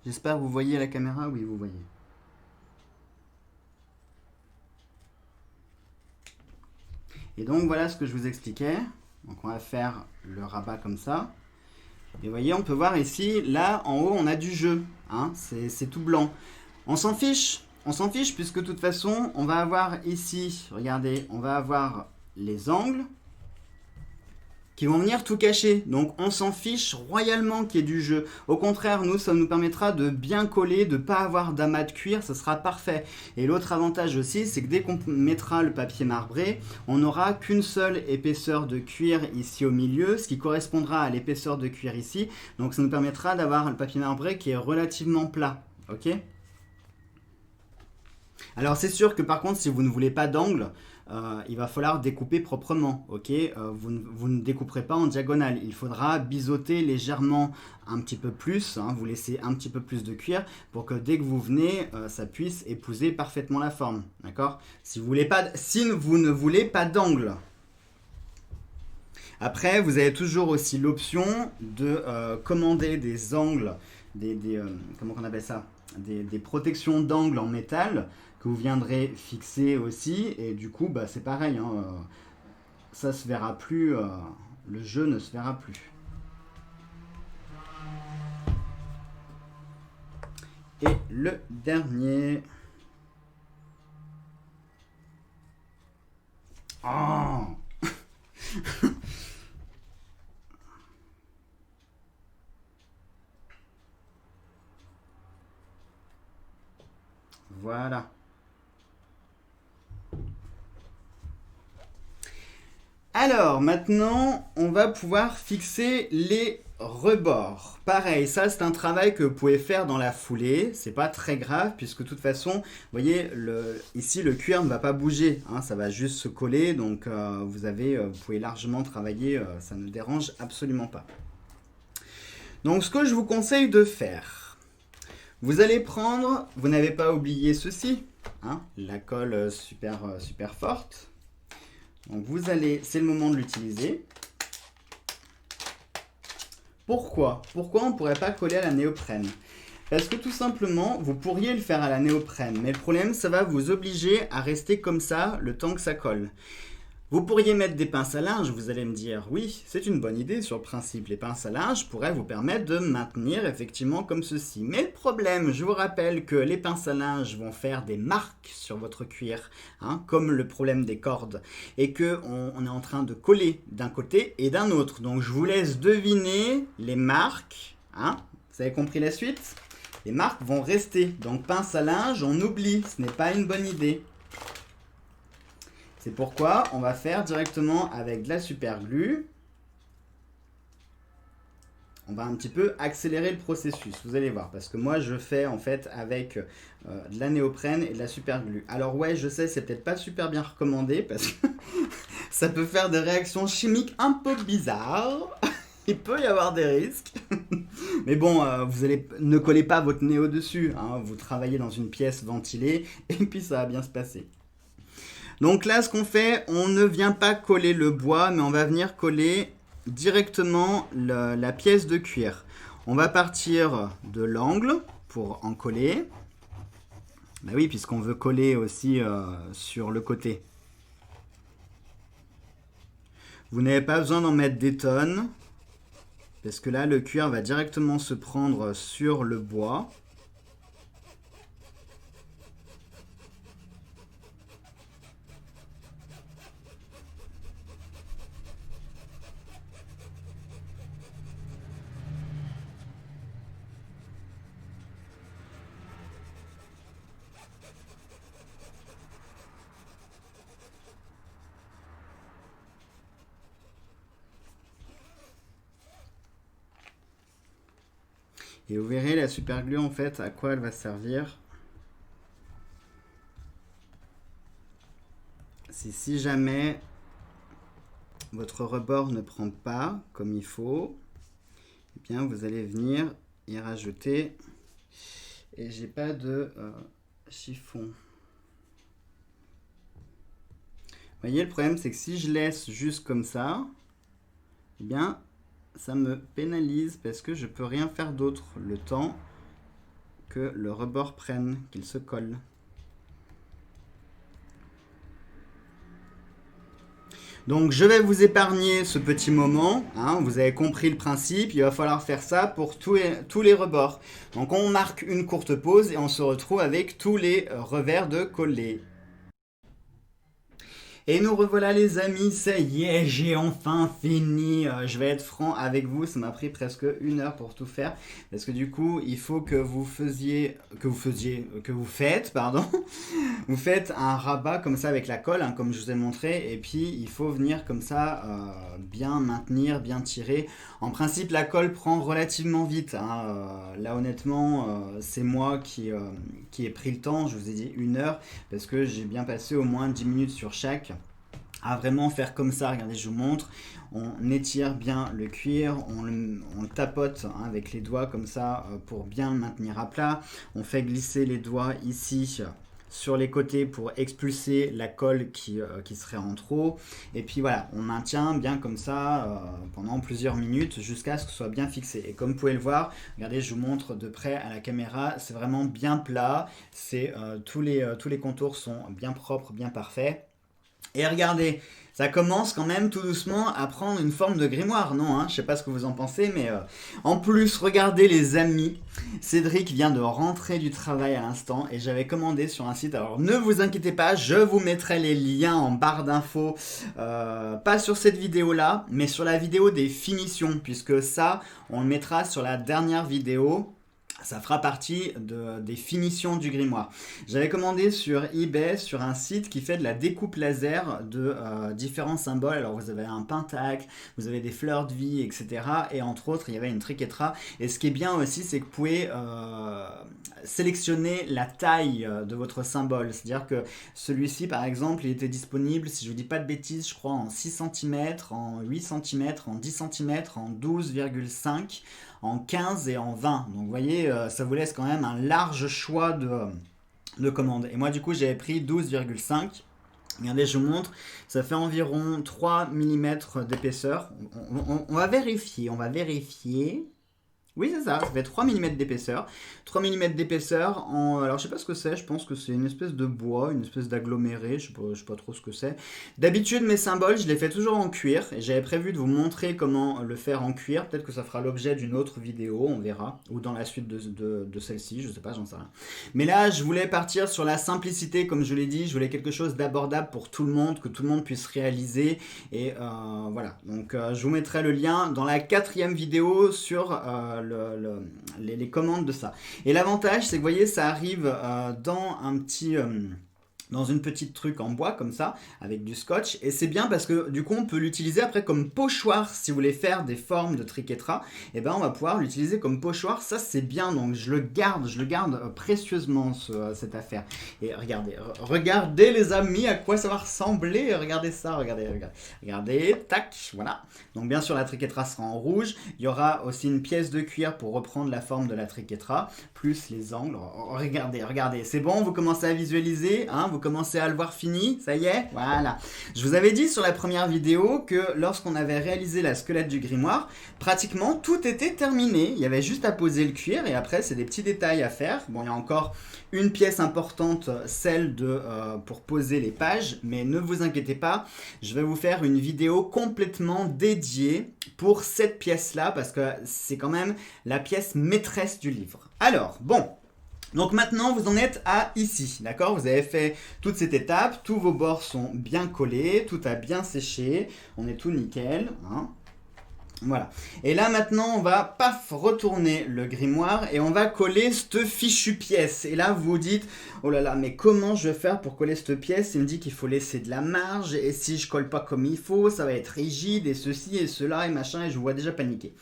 J'espère que vous voyez la caméra. Oui, vous voyez. Et donc voilà ce que je vous expliquais. Donc on va faire le rabat comme ça. Et vous voyez, on peut voir ici, là en haut on a du jeu, hein, c'est tout blanc. On s'en fiche puisque de toute façon on va avoir ici, regardez, on va avoir les angles qui vont venir tout cacher. Donc on s'en fiche royalement qu'il y ait du jeu. Au contraire, nous, ça nous permettra de bien coller, de ne pas avoir d'amas de cuir, ça sera parfait. Et l'autre avantage aussi, c'est que dès qu'on mettra le papier marbré, on n'aura qu'une seule épaisseur de cuir ici au milieu, ce qui correspondra à l'épaisseur de cuir ici. Donc ça nous permettra d'avoir le papier marbré qui est relativement plat. Ok ? Alors c'est sûr que par contre, si vous ne voulez pas d'angle, il va falloir découper proprement, ok, vous ne découperez pas en diagonale, il faudra biseauter légèrement un petit peu plus, hein, vous laissez un petit peu plus de cuir pour que dès que vous venez, ça puisse épouser parfaitement la forme, d'accord, si vous ne voulez pas d'angle. Après, vous avez toujours aussi l'option de commander des angles, comment on appelle ça, des protections d'angle en métal que vous viendrez fixer aussi. Et du coup, bah, c'est pareil, hein, ça se verra plus, le jeu ne se verra plus. Et le dernier. Oh. Voilà. Alors, maintenant, on va pouvoir fixer les rebords. Pareil, ça c'est un travail que vous pouvez faire dans la foulée. C'est pas très grave puisque de toute façon, vous voyez, ici le cuir ne va pas bouger. Hein, ça va juste se coller. Donc, vous pouvez largement travailler. Ça ne dérange absolument pas. Donc, ce que je vous conseille de faire, vous allez prendre, vous n'avez pas oublié ceci, hein, la colle super forte. Donc c'est le moment de l'utiliser. Pourquoi on ne pourrait pas coller à la néoprène? Parce que tout simplement, vous pourriez le faire à la néoprène, mais le problème, ça va vous obliger à rester comme ça le temps que ça colle. Vous pourriez mettre des pinces à linge, vous allez me dire, oui, c'est une bonne idée sur le principe. Les pinces à linge pourraient vous permettre de maintenir effectivement comme ceci. Mais le problème, je vous rappelle que les pinces à linge vont faire des marques sur votre cuir, hein, comme le problème des cordes, et qu'on est en train de coller d'un côté et d'un autre. Donc je vous laisse deviner les marques, hein. Vous avez compris la suite? Les marques vont rester. Donc pince à linge, on oublie, ce n'est pas une bonne idée. C'est pourquoi on va faire directement avec de la super glue. On va un petit peu accélérer le processus, vous allez voir. Parce que moi, je fais en fait avec de la néoprène et de la super glue. Alors ouais, je sais, c'est peut-être pas super bien recommandé parce que ça peut faire des réactions chimiques un peu bizarres. Il peut y avoir des risques. Mais bon, ne collez pas votre nez au-dessus. Hein. Vous travaillez dans une pièce ventilée et puis ça va bien se passer. Donc là, ce qu'on fait, on ne vient pas coller le bois, mais on va venir coller directement la pièce de cuir. On va partir de l'angle pour en coller. Ben oui, puisqu'on veut coller aussi sur le côté. Vous n'avez pas besoin d'en mettre des tonnes, parce que là, le cuir va directement se prendre sur le bois. Et vous verrez la super glue en fait à quoi elle va servir. C'est si jamais votre rebord ne prend pas comme il faut, eh bien vous allez venir y rajouter. Et j'ai pas de chiffon. Vous voyez, le problème c'est que si je laisse juste comme ça, eh bien ça me pénalise parce que je peux rien faire d'autre le temps que le rebord prenne, qu'il se colle. Donc je vais vous épargner ce petit moment, hein, vous avez compris le principe, il va falloir faire ça pour tous les rebords. Donc on marque une courte pause et on se retrouve avec tous les revers de collet. Et nous revoilà les amis, ça y est, j'ai enfin fini. Je vais être franc avec vous, ça m'a pris presque 1 heure pour tout faire. Parce que du coup, il faut que vous faites, vous faites un rabat comme ça avec la colle, hein, comme je vous ai montré. Et puis, il faut venir comme ça, bien maintenir, bien tirer. En principe, la colle prend relativement vite. Hein. Là, honnêtement, c'est moi qui ai pris le temps, je vous ai dit 1 heure, parce que j'ai bien passé au moins 10 minutes sur chaque. À vraiment faire comme ça, regardez, je vous montre, on étire bien le cuir, on le tapote hein, avec les doigts comme ça pour bien le maintenir à plat, on fait glisser les doigts ici sur les côtés pour expulser la colle qui serait en trop. Et puis voilà, on maintient bien comme ça pendant plusieurs minutes jusqu'à ce que ce soit bien fixé. Et comme vous pouvez le voir, regardez, je vous montre de près à la caméra, c'est vraiment bien plat. Tous les contours sont bien propres, bien parfaits. Et regardez, ça commence quand même tout doucement à prendre une forme de grimoire, non hein? Je sais pas ce que vous en pensez, mais en plus, regardez les amis, Cédric vient de rentrer du travail à l'instant et j'avais commandé sur un site, alors ne vous inquiétez pas, je vous mettrai les liens en barre d'infos, pas sur cette vidéo-là, mais sur la vidéo des finitions, puisque ça, on le mettra sur la dernière vidéo. Ça fera partie des finitions du grimoire. J'avais commandé sur eBay, sur un site qui fait de la découpe laser de différents symboles. Alors vous avez un pentacle, vous avez des fleurs de vie, etc. Et entre autres, il y avait une triquetra. Et ce qui est bien aussi, c'est que vous pouvez sélectionner la taille de votre symbole. C'est-à-dire que celui-ci, par exemple, il était disponible, si je ne vous dis pas de bêtises, je crois en 6 cm, en 8 cm, en 10 cm, en 12,5 en 15 et en 20. Donc vous voyez, ça vous laisse quand même un large choix de commandes. Et moi du coup j'avais pris 12,5. Regardez, je vous montre, ça fait environ 3 mm d'épaisseur. On va vérifier, Oui, c'est ça, ça fait 3 mm d'épaisseur. 3 mm d'épaisseur en... Alors, je sais pas ce que c'est, je pense que c'est une espèce de bois, une espèce d'aggloméré, je sais pas trop ce que c'est. D'habitude, mes symboles, je les fais toujours en cuir, et j'avais prévu de vous montrer comment le faire en cuir. Peut-être que ça fera l'objet d'une autre vidéo, on verra, ou dans la suite de celle-ci, je sais pas, j'en sais rien. Mais là, je voulais partir sur la simplicité, comme je l'ai dit, je voulais quelque chose d'abordable pour tout le monde, que tout le monde puisse réaliser, et voilà. Donc, je vous mettrai le lien dans la 4e vidéo sur... les commandes de ça. Et l'avantage, c'est que vous voyez, ça arrive dans une petite truc en bois comme ça, avec du scotch, et c'est bien parce que du coup on peut l'utiliser après comme pochoir. Si vous voulez faire des formes de triquetra, et ben on va pouvoir l'utiliser comme pochoir. Ça c'est bien, donc je le garde précieusement cette affaire. Et regardez les amis à quoi ça va ressembler. Regardez ça, regardez, tac, voilà. Donc bien sûr la triquetra sera en rouge. Il y aura aussi une pièce de cuir pour reprendre la forme de la triquetra, plus les angles. Regardez, c'est bon, vous commencez à visualiser, hein, vous commencez à le voir fini, ça y est, voilà. Je vous avais dit sur la première vidéo que lorsqu'on avait réalisé la squelette du grimoire, pratiquement tout était terminé. Il y avait juste à poser le cuir et après c'est des petits détails à faire. Bon, il y a encore une pièce importante, celle pour poser les pages, mais ne vous inquiétez pas, je vais vous faire une vidéo complètement dédiée pour cette pièce-là parce que c'est quand même la pièce maîtresse du livre. Alors, bon. Donc maintenant, vous en êtes à ici, d'accord? Vous avez fait toute cette étape, tous vos bords sont bien collés, tout a bien séché, on est tout nickel, hein? Voilà. Et là maintenant, on va retourner le grimoire et on va coller cette fichue pièce. Et là, vous vous dites, oh là là, mais comment je vais faire pour coller cette pièce? Il me dit qu'il faut laisser de la marge et si je colle pas comme il faut, ça va être rigide et ceci et cela et machin et je vous vois déjà paniquer.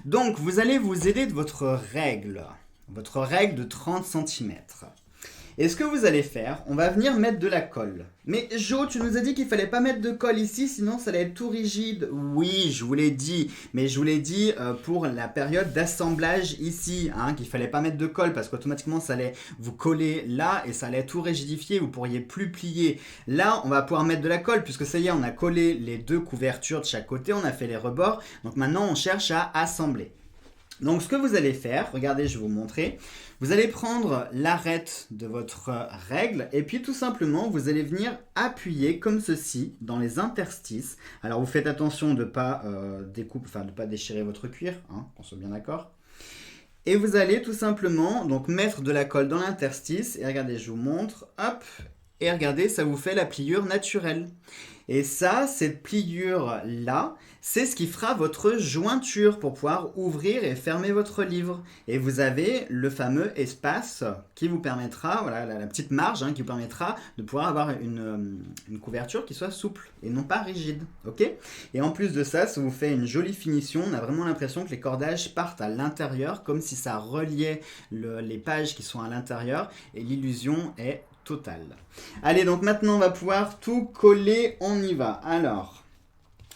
Donc, vous allez vous aider de votre règle de 30 cm. Et ce que vous allez faire, on va venir mettre de la colle. Mais Jo, tu nous as dit qu'il fallait pas mettre de colle ici, sinon ça allait être tout rigide. Oui, je vous l'ai dit, mais je vous l'ai dit pour la période d'assemblage ici, hein, qu'il fallait pas mettre de colle parce qu'automatiquement ça allait vous coller là et ça allait tout rigidifier, vous pourriez plus plier. Là, on va pouvoir mettre de la colle puisque ça y est, on a collé les deux couvertures de chaque côté, on a fait les rebords. Donc maintenant, on cherche à assembler. Donc ce que vous allez faire, regardez, je vais vous montrer. Vous allez prendre l'arête de votre règle et puis tout simplement, vous allez venir appuyer comme ceci dans les interstices. Alors vous faites attention de ne pas de pas déchirer votre cuir, hein, qu'on soit bien d'accord. Et vous allez tout simplement donc mettre de la colle dans l'interstice et regardez, je vous montre, hop, et regardez, ça vous fait la pliure naturelle. Et ça, cette pliure-là, c'est ce qui fera votre jointure pour pouvoir ouvrir et fermer votre livre. Et vous avez le fameux espace qui vous permettra, voilà, la petite marge qui vous permettra de pouvoir avoir une couverture qui soit souple et non pas rigide. Ok ? Et en plus de ça, ça vous fait une jolie finition. On a vraiment l'impression que les cordages partent à l'intérieur, comme si ça reliait les pages qui sont à l'intérieur. Et l'illusion est totale. Allez, donc maintenant on va pouvoir tout coller, on y va. Alors,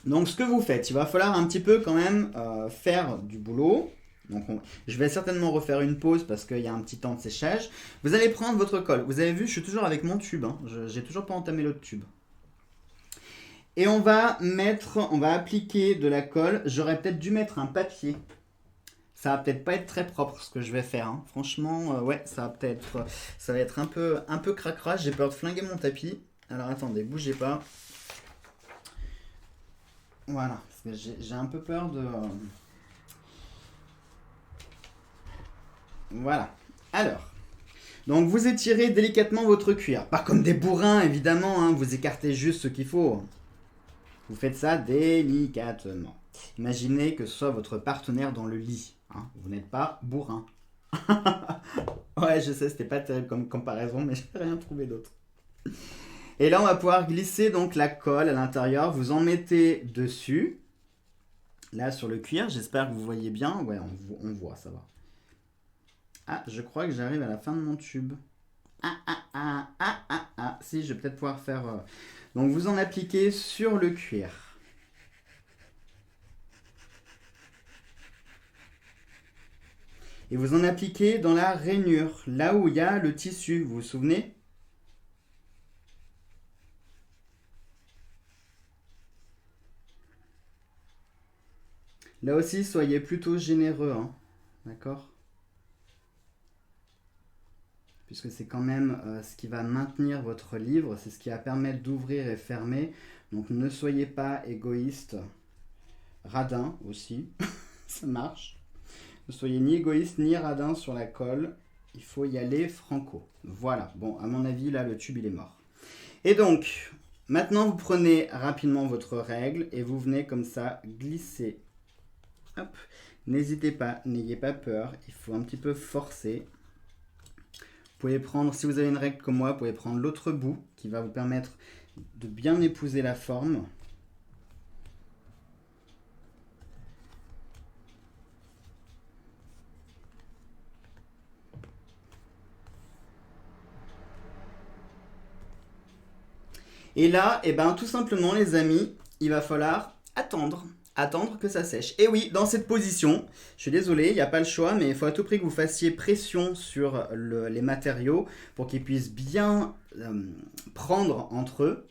donc ce que vous faites, il va falloir un petit peu quand même faire du boulot, Donc je vais certainement refaire une pause parce qu'il y a un petit temps de séchage. Vous allez prendre votre colle. Vous avez vu, je suis toujours avec mon tube. Hein. J'ai toujours pas entamé l'autre tube. Et on va appliquer de la colle. J'aurais peut-être dû mettre un papier. Ça va peut-être pas être très propre ce que je vais faire. Hein. Franchement, ouais, ça va être un peu cracra. J'ai peur de flinguer mon tapis. Alors attendez, bougez pas. Voilà, j'ai un peu peur de... Voilà. Alors, donc vous étirez délicatement votre cuir. Pas comme des bourrins, évidemment. Hein. Vous écartez juste ce qu'il faut. Vous faites ça délicatement. Imaginez que ce soit votre partenaire dans le lit. Hein. Vous n'êtes pas bourrin. Ouais, je sais, c'était pas terrible comme comparaison, mais je n'ai rien trouvé d'autre. Et là, on va pouvoir glisser donc la colle à l'intérieur. Vous en mettez dessus. Là, sur le cuir. J'espère que vous voyez bien. Ouais, on voit, ça va. Ah, je crois que j'arrive à la fin de mon tube. Si, je vais peut-être pouvoir faire... Donc, vous en appliquez sur le cuir. Et vous en appliquez dans la rainure, là où il y a le tissu, vous vous souvenez ? Là aussi, soyez plutôt généreux, hein. D'accord ? Puisque c'est quand même ce qui va maintenir votre livre, c'est ce qui va permettre d'ouvrir et fermer. Donc ne soyez pas égoïste, radin aussi, ça marche. Ne soyez ni égoïste ni radin sur la colle, il faut y aller franco. Voilà, bon, à mon avis, là, le tube, il est mort. Et donc, maintenant, vous prenez rapidement votre règle et vous venez comme ça glisser. Hop, n'hésitez pas, n'ayez pas peur, il faut un petit peu forcer. Vous pouvez prendre, si vous avez une règle comme moi, vous pouvez prendre l'autre bout qui va vous permettre de bien épouser la forme. Et là, eh ben, tout simplement, les amis, il va falloir attendre que ça sèche. Et oui, dans cette position, je suis désolé, il n'y a pas le choix, mais il faut à tout prix que vous fassiez pression sur les matériaux pour qu'ils puissent bien prendre entre eux.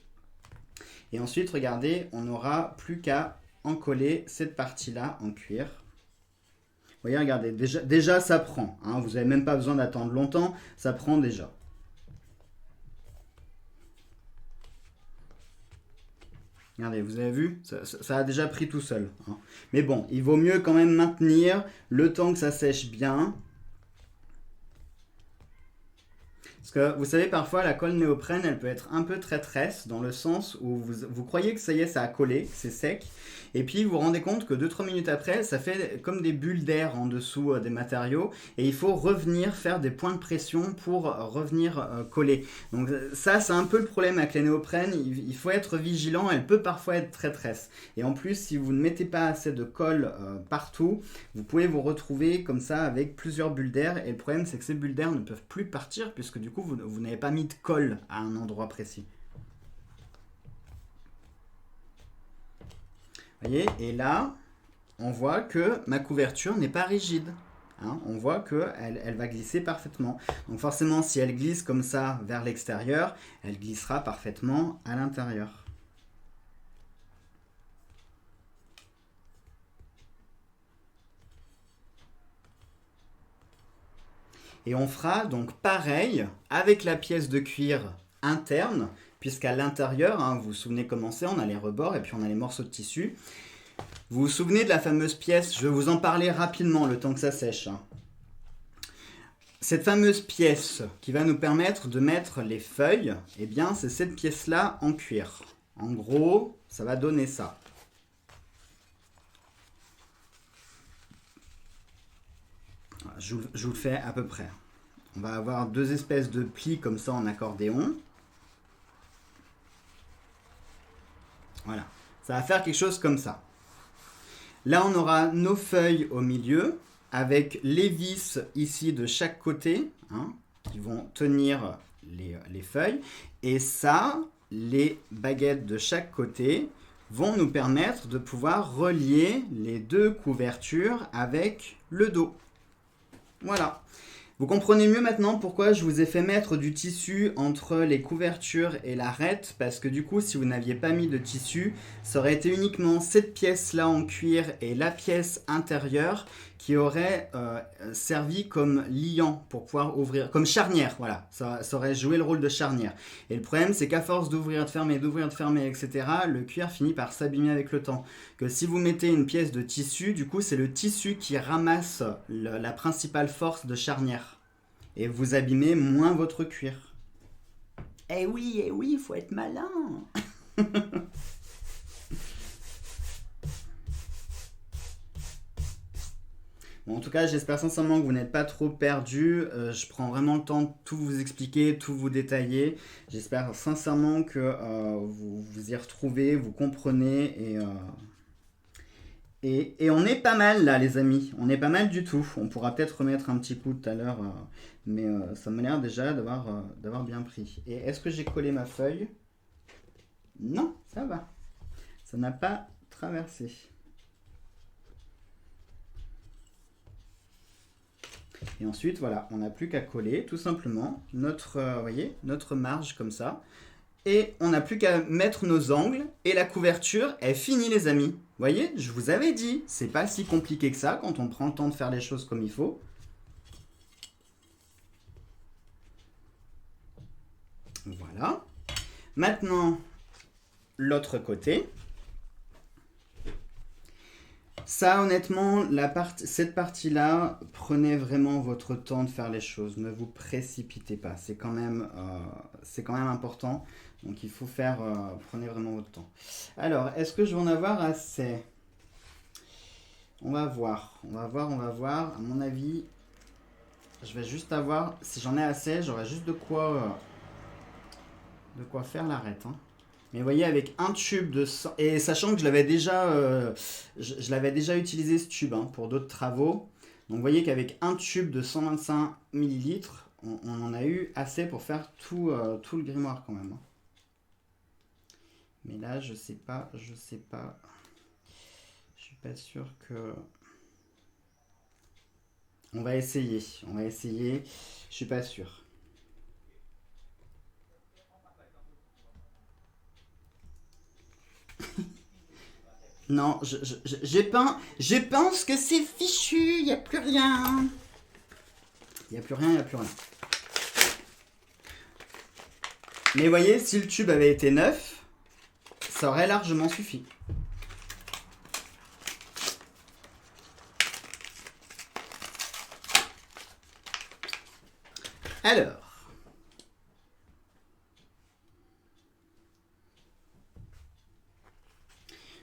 Et ensuite, regardez, on n'aura plus qu'à encoller cette partie-là en cuir. Vous voyez, regardez, déjà ça prend. Hein, vous n'avez même pas besoin d'attendre longtemps, ça prend déjà. Regardez, vous avez vu, ça a déjà pris tout seul. Hein. Mais bon, il vaut mieux quand même maintenir le temps que ça sèche bien. Parce que vous savez, parfois la colle néoprène, elle peut être un peu traîtresse dans le sens où vous croyez que ça y est, ça a collé, c'est sec. Et puis vous vous rendez compte que 2-3 minutes après, ça fait comme des bulles d'air en dessous des matériaux. Et il faut revenir faire des points de pression pour revenir coller. Donc ça, c'est un peu le problème avec la néoprène. Il faut être vigilant, elle peut parfois être traîtresse. Et en plus, si vous ne mettez pas assez de colle partout, vous pouvez vous retrouver comme ça avec plusieurs bulles d'air. Et le problème, c'est que ces bulles d'air ne peuvent plus partir puisque du coup, vous n'avez pas mis de colle à un endroit précis. Voyez, et là, on voit que ma couverture n'est pas rigide. Hein, on voit qu'elle va glisser parfaitement. Donc forcément, si elle glisse comme ça vers l'extérieur, elle glissera parfaitement à l'intérieur. Et on fera donc pareil avec la pièce de cuir interne, puisqu'à l'intérieur, hein, vous vous souvenez comment c'est, on a les rebords et puis on a les morceaux de tissu. Vous vous souvenez de la fameuse pièce, je vais vous en parler rapidement le temps que ça sèche. Hein. Cette fameuse pièce qui va nous permettre de mettre les feuilles, eh bien c'est cette pièce-là en cuir. En gros, ça va donner ça. Je vous le fais à peu près. On va avoir deux espèces de plis comme ça en accordéon. Voilà. Ça va faire quelque chose comme ça. Là, on aura nos feuilles au milieu avec les vis ici de chaque côté hein, qui vont tenir les feuilles. Et ça, les baguettes de chaque côté vont nous permettre de pouvoir relier les deux couvertures avec le dos. Voilà. Vous comprenez mieux maintenant pourquoi je vous ai fait mettre du tissu entre les couvertures et l'arête, parce que du coup, si vous n'aviez pas mis de tissu, ça aurait été uniquement cette pièce-là en cuir et la pièce intérieure qui aurait servi comme liant pour pouvoir ouvrir, comme charnière, voilà, ça aurait joué le rôle de charnière. Et le problème, c'est qu'à force d'ouvrir, de fermer, etc., le cuir finit par s'abîmer avec le temps. Que si vous mettez une pièce de tissu, du coup, c'est le tissu qui ramasse la principale force de charnière. Et vous abîmez moins votre cuir. Eh oui, il faut être malin. Bon, en tout cas, j'espère sincèrement que vous n'êtes pas trop perdu. Je prends vraiment le temps de tout vous expliquer, tout vous détailler. J'espère sincèrement que vous vous y retrouvez, vous comprenez et on est pas mal là, les amis. On est pas mal du tout. On pourra peut-être remettre un petit coup tout à l'heure, mais ça m'a l'air déjà d'avoir bien pris. Et est-ce que j'ai collé ma feuille? Non, ça va. Ça n'a pas traversé. Et ensuite, voilà, on n'a plus qu'à coller tout simplement notre marge comme ça. Et on n'a plus qu'à mettre nos angles et la couverture est finie, les amis. Vous voyez, je vous avais dit, c'est pas si compliqué que ça quand on prend le temps de faire les choses comme il faut. Voilà. Maintenant, l'autre côté. Ça, honnêtement, cette partie-là, prenez vraiment votre temps de faire les choses. Ne vous précipitez pas. C'est quand même important. Donc, il faut prenez vraiment votre temps. Alors, est-ce que je vais en avoir assez? On va voir. À mon avis, je vais juste avoir... Si j'en ai assez, j'aurai juste de quoi faire l'arête, hein. Mais vous voyez, avec un tube de... Et sachant que je l'avais déjà utilisé ce tube pour d'autres travaux. Donc vous voyez qu'avec un tube de 125 ml, on en a eu assez pour faire tout le grimoire quand même. Mais là, je sais pas. Je suis pas sûr que... On va essayer. Je suis pas sûr. Non, je pense que c'est fichu, il n'y a plus rien. Il n'y a plus rien. Mais vous voyez, si le tube avait été neuf, ça aurait largement suffi. Alors.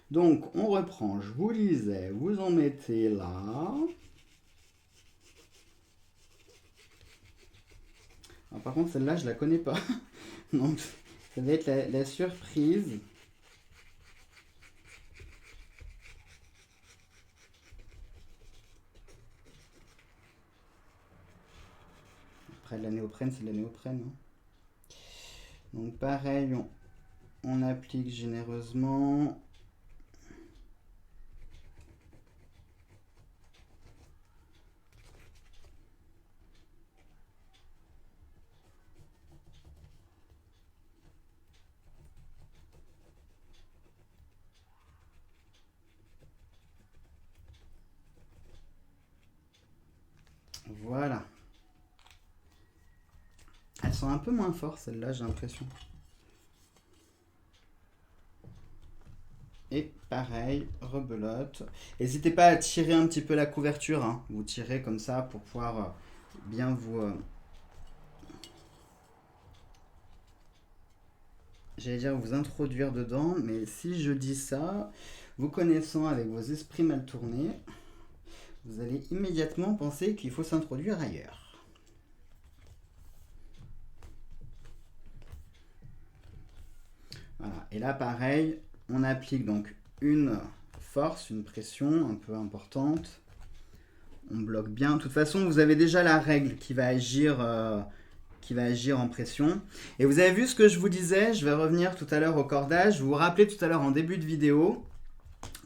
Donc, on reprend, je vous lisais, vous en mettez là. Alors, par contre, celle-là, je la connais pas. Donc, ça va être la surprise. Après, la néoprène, c'est de la néoprène. Hein. Donc, pareil, on applique généreusement. Voilà. Elles sont un peu moins fortes, celles-là, j'ai l'impression. Et pareil, rebelote. N'hésitez pas à tirer un petit peu la couverture. Hein. Vous tirez comme ça pour pouvoir bien vous... J'allais dire vous introduire dedans, mais si je dis ça, vous connaissant avec vos esprits mal tournés, vous allez immédiatement penser qu'il faut s'introduire ailleurs. Voilà, et là pareil, on applique donc une force, une pression un peu importante. On bloque bien. De toute façon, vous avez déjà la règle qui va agir en pression. Et vous avez vu ce que je vous disais, je vais revenir tout à l'heure au cordage. Vous vous rappelez tout à l'heure en début de vidéo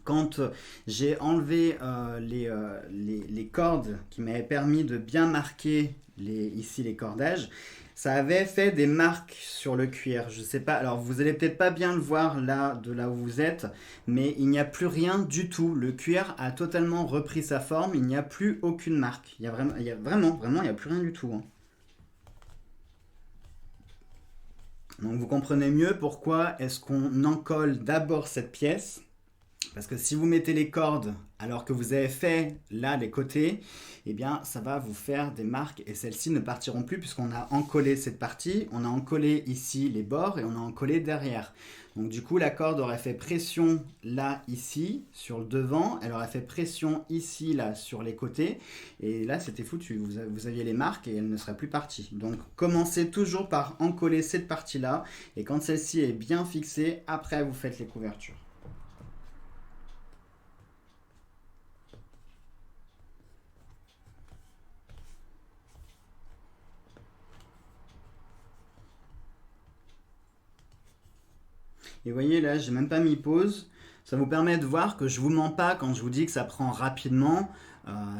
Quand j'ai enlevé les cordes qui m'avaient permis de bien marquer ici les cordages, ça avait fait des marques sur le cuir. Je sais pas, alors vous allez peut-être pas bien le voir là, de là où vous êtes, mais il n'y a plus rien du tout. Le cuir a totalement repris sa forme, il n'y a plus aucune marque. Vraiment, il n'y a plus rien du tout, hein. Donc vous comprenez mieux pourquoi est-ce qu'on encolle d'abord cette pièce. Parce que si vous mettez les cordes alors que vous avez fait là les côtés, eh bien ça va vous faire des marques et celles-ci ne partiront plus puisqu'on a encollé cette partie, on a encollé ici les bords et on a encollé derrière. Donc du coup la corde aurait fait pression là ici sur le devant, elle aurait fait pression ici là sur les côtés et là c'était foutu, vous aviez les marques et elles ne seraient plus parties. Donc commencez toujours par encoller cette partie là et quand celle-ci est bien fixée, après vous faites les couvertures. Et vous voyez là, j'ai même pas mis pause. Ça vous permet de voir que je vous mens pas quand je vous dis que ça prend rapidement.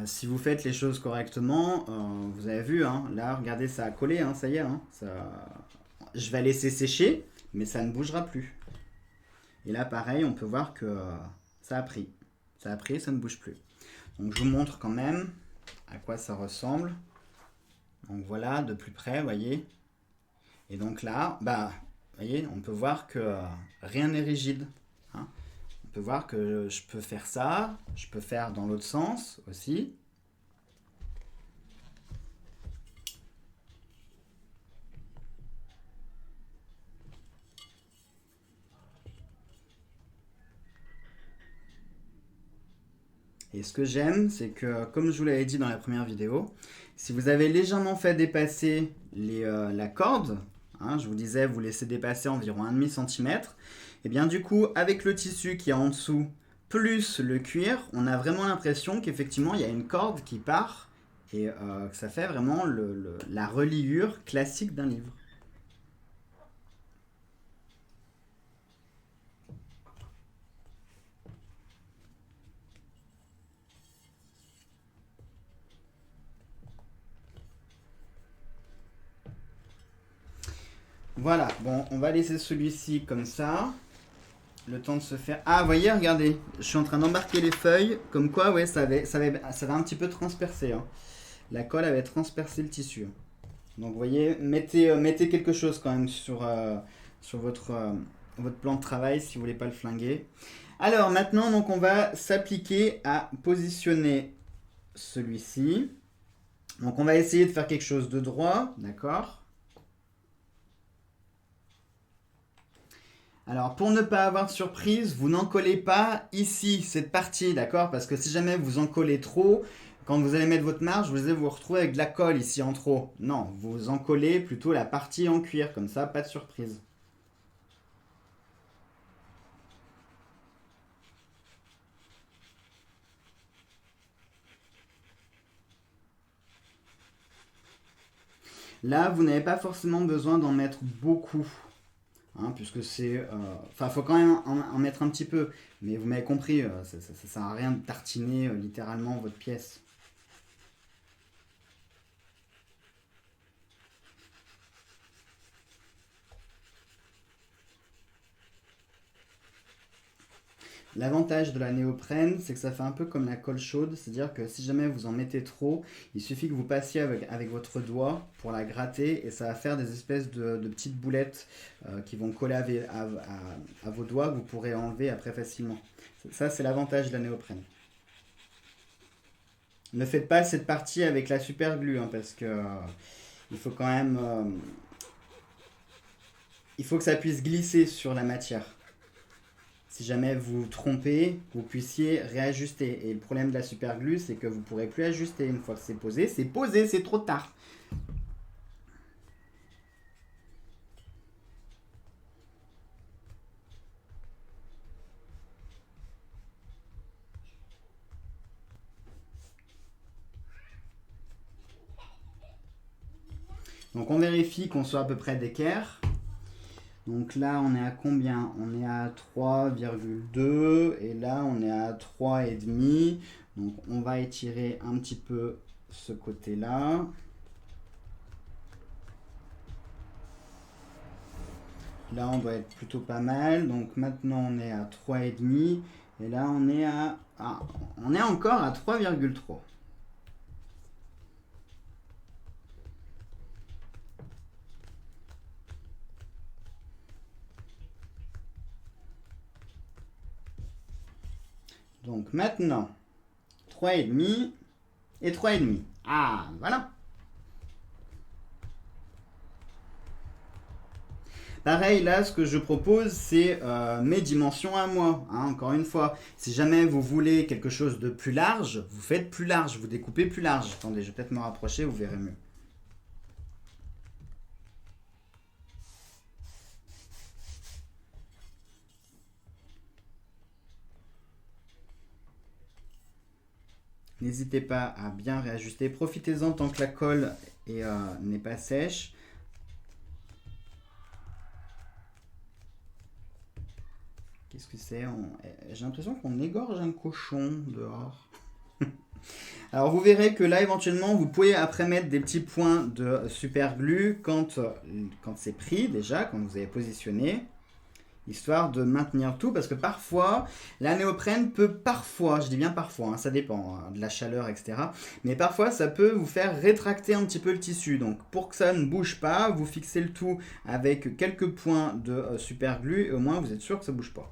Si vous faites les choses correctement, vous avez vu, hein, là, regardez, ça a collé, hein, ça y est. Hein, je vais laisser sécher, mais ça ne bougera plus. Et là, pareil, on peut voir que ça a pris. Ça a pris, ça ne bouge plus. Donc je vous montre quand même à quoi ça ressemble. Donc voilà, de plus près, vous voyez. Et donc là, bah, vous voyez, on peut voir que rien n'est rigide, hein. On peut voir que je peux faire ça, je peux faire dans l'autre sens aussi. Et ce que j'aime, c'est que, comme je vous l'avais dit dans la première vidéo, si vous avez légèrement fait dépasser la corde, hein, je vous disais, vous laissez dépasser environ 1,5 cm, et bien du coup, avec le tissu qui est en dessous, plus le cuir, on a vraiment l'impression qu'effectivement, il y a une corde qui part, et que ça fait vraiment la reliure classique d'un livre. Voilà, bon, on va laisser celui-ci comme ça. Le temps de se faire... Ah, vous voyez, regardez, je suis en train d'embarquer les feuilles, comme quoi, ouais, ça avait un petit peu transpercé, hein. La colle avait transpercé le tissu. Donc, vous voyez, mettez quelque chose quand même sur votre plan de travail si vous voulez pas le flinguer. Alors, maintenant, donc, on va s'appliquer à positionner celui-ci. Donc, on va essayer de faire quelque chose de droit, d'accord ? Alors, pour ne pas avoir de surprise, vous n'en collez pas ici, cette partie, d'accord? Parce que si jamais vous en collez trop, quand vous allez mettre votre marge, vous allez vous retrouver avec de la colle ici en trop. Non, vous en collez plutôt la partie en cuir, comme ça, pas de surprise. Là, vous n'avez pas forcément besoin d'en mettre beaucoup. Hein, puisque c'est... Enfin, il faut quand même en mettre un petit peu. Mais vous m'avez compris, ça ne sert à rien de tartiner littéralement votre pièce. L'avantage de la néoprène, c'est que ça fait un peu comme la colle chaude, c'est-à-dire que si jamais vous en mettez trop, il suffit que vous passiez avec votre doigt pour la gratter et ça va faire des espèces de petites boulettes qui vont coller à vos doigts que vous pourrez enlever après facilement. Ça, c'est l'avantage de la néoprène. Ne faites pas cette partie avec la super glue, hein, parce que il faut quand même... il faut que ça puisse glisser sur la matière. Si jamais vous vous trompez, vous puissiez réajuster. Et le problème de la super glue, c'est que vous ne pourrez plus ajuster une fois que c'est posé. C'est posé, c'est trop tard. Donc on vérifie qu'on soit à peu près d'équerre. Donc là, on est à combien? On est à 3,2 et là, on est à 3,5. Donc on va étirer un petit peu ce côté-là. Là, on doit être plutôt pas mal. Donc maintenant, on est à 3,5. Et là, on est à... Ah, on est encore à 3,3. Donc maintenant, 3,5 et 3,5. Ah, voilà. Pareil, là, ce que je propose, c'est mes dimensions à moi. Hein, encore une fois, si jamais vous voulez quelque chose de plus large, vous faites plus large, vous découpez plus large. Attendez, je vais peut-être me rapprocher, vous verrez mieux. N'hésitez pas à bien réajuster. Profitez-en tant que la colle n'est pas sèche. Qu'est-ce que c'est? J'ai l'impression qu'on égorge un cochon dehors. Alors vous verrez que là éventuellement vous pouvez après mettre des petits points de super glue quand c'est pris déjà, quand vous avez positionné, histoire de maintenir tout parce que parfois la néoprène peut parfois, je dis bien parfois, hein, ça dépend hein, de la chaleur etc, mais parfois ça peut vous faire rétracter un petit peu le tissu. Donc pour que ça ne bouge pas, vous fixez le tout avec quelques points de super glue et au moins vous êtes sûr que ça ne bouge pas.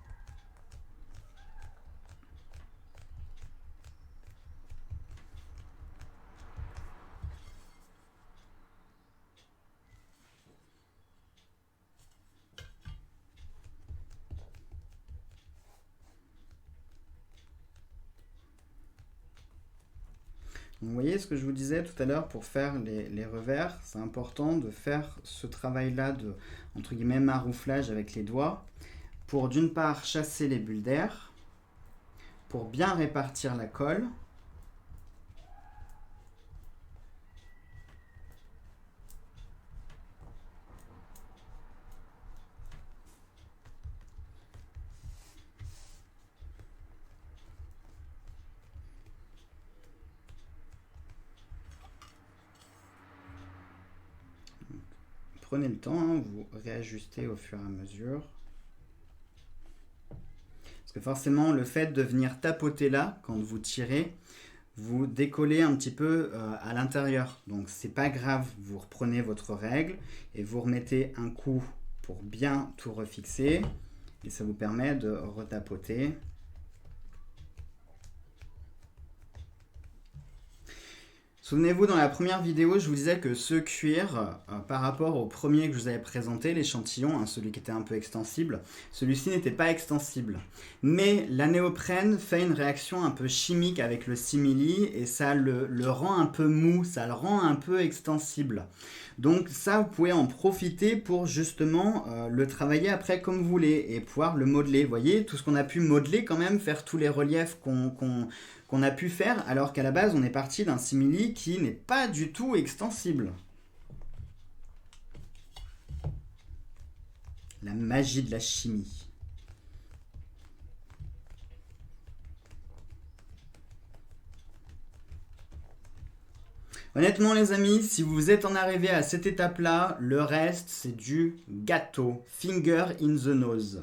Vous voyez ce que je vous disais tout à l'heure, pour faire les revers, c'est important de faire ce travail-là de, entre guillemets, marouflage avec les doigts, pour d'une part chasser les bulles d'air, pour bien répartir la colle, prenez le temps, hein, vous réajustez au fur et à mesure. Parce que forcément, le fait de venir tapoter là, quand vous tirez, vous décollez un petit peu à l'intérieur. Donc c'est pas grave, vous reprenez votre règle et vous remettez un coup pour bien tout refixer. Et ça vous permet de retapoter. Souvenez-vous, dans la première vidéo, je vous disais que ce cuir, par rapport au premier que je vous avais présenté, l'échantillon, hein, celui qui était un peu extensible, celui-ci n'était pas extensible. Mais la néoprène fait une réaction un peu chimique avec le simili et ça le rend un peu mou, ça le rend un peu extensible. Donc ça, vous pouvez en profiter pour justement le travailler après comme vous voulez et pouvoir le modeler. Vous voyez, tout ce qu'on a pu modeler quand même, faire tous les reliefs qu'on a pu faire, alors qu'à la base on est parti d'un simili qui n'est pas du tout extensible. La magie de la chimie. Honnêtement les amis, si vous êtes en arrivé à cette étape-là, le reste c'est du gâteau. Finger in the nose.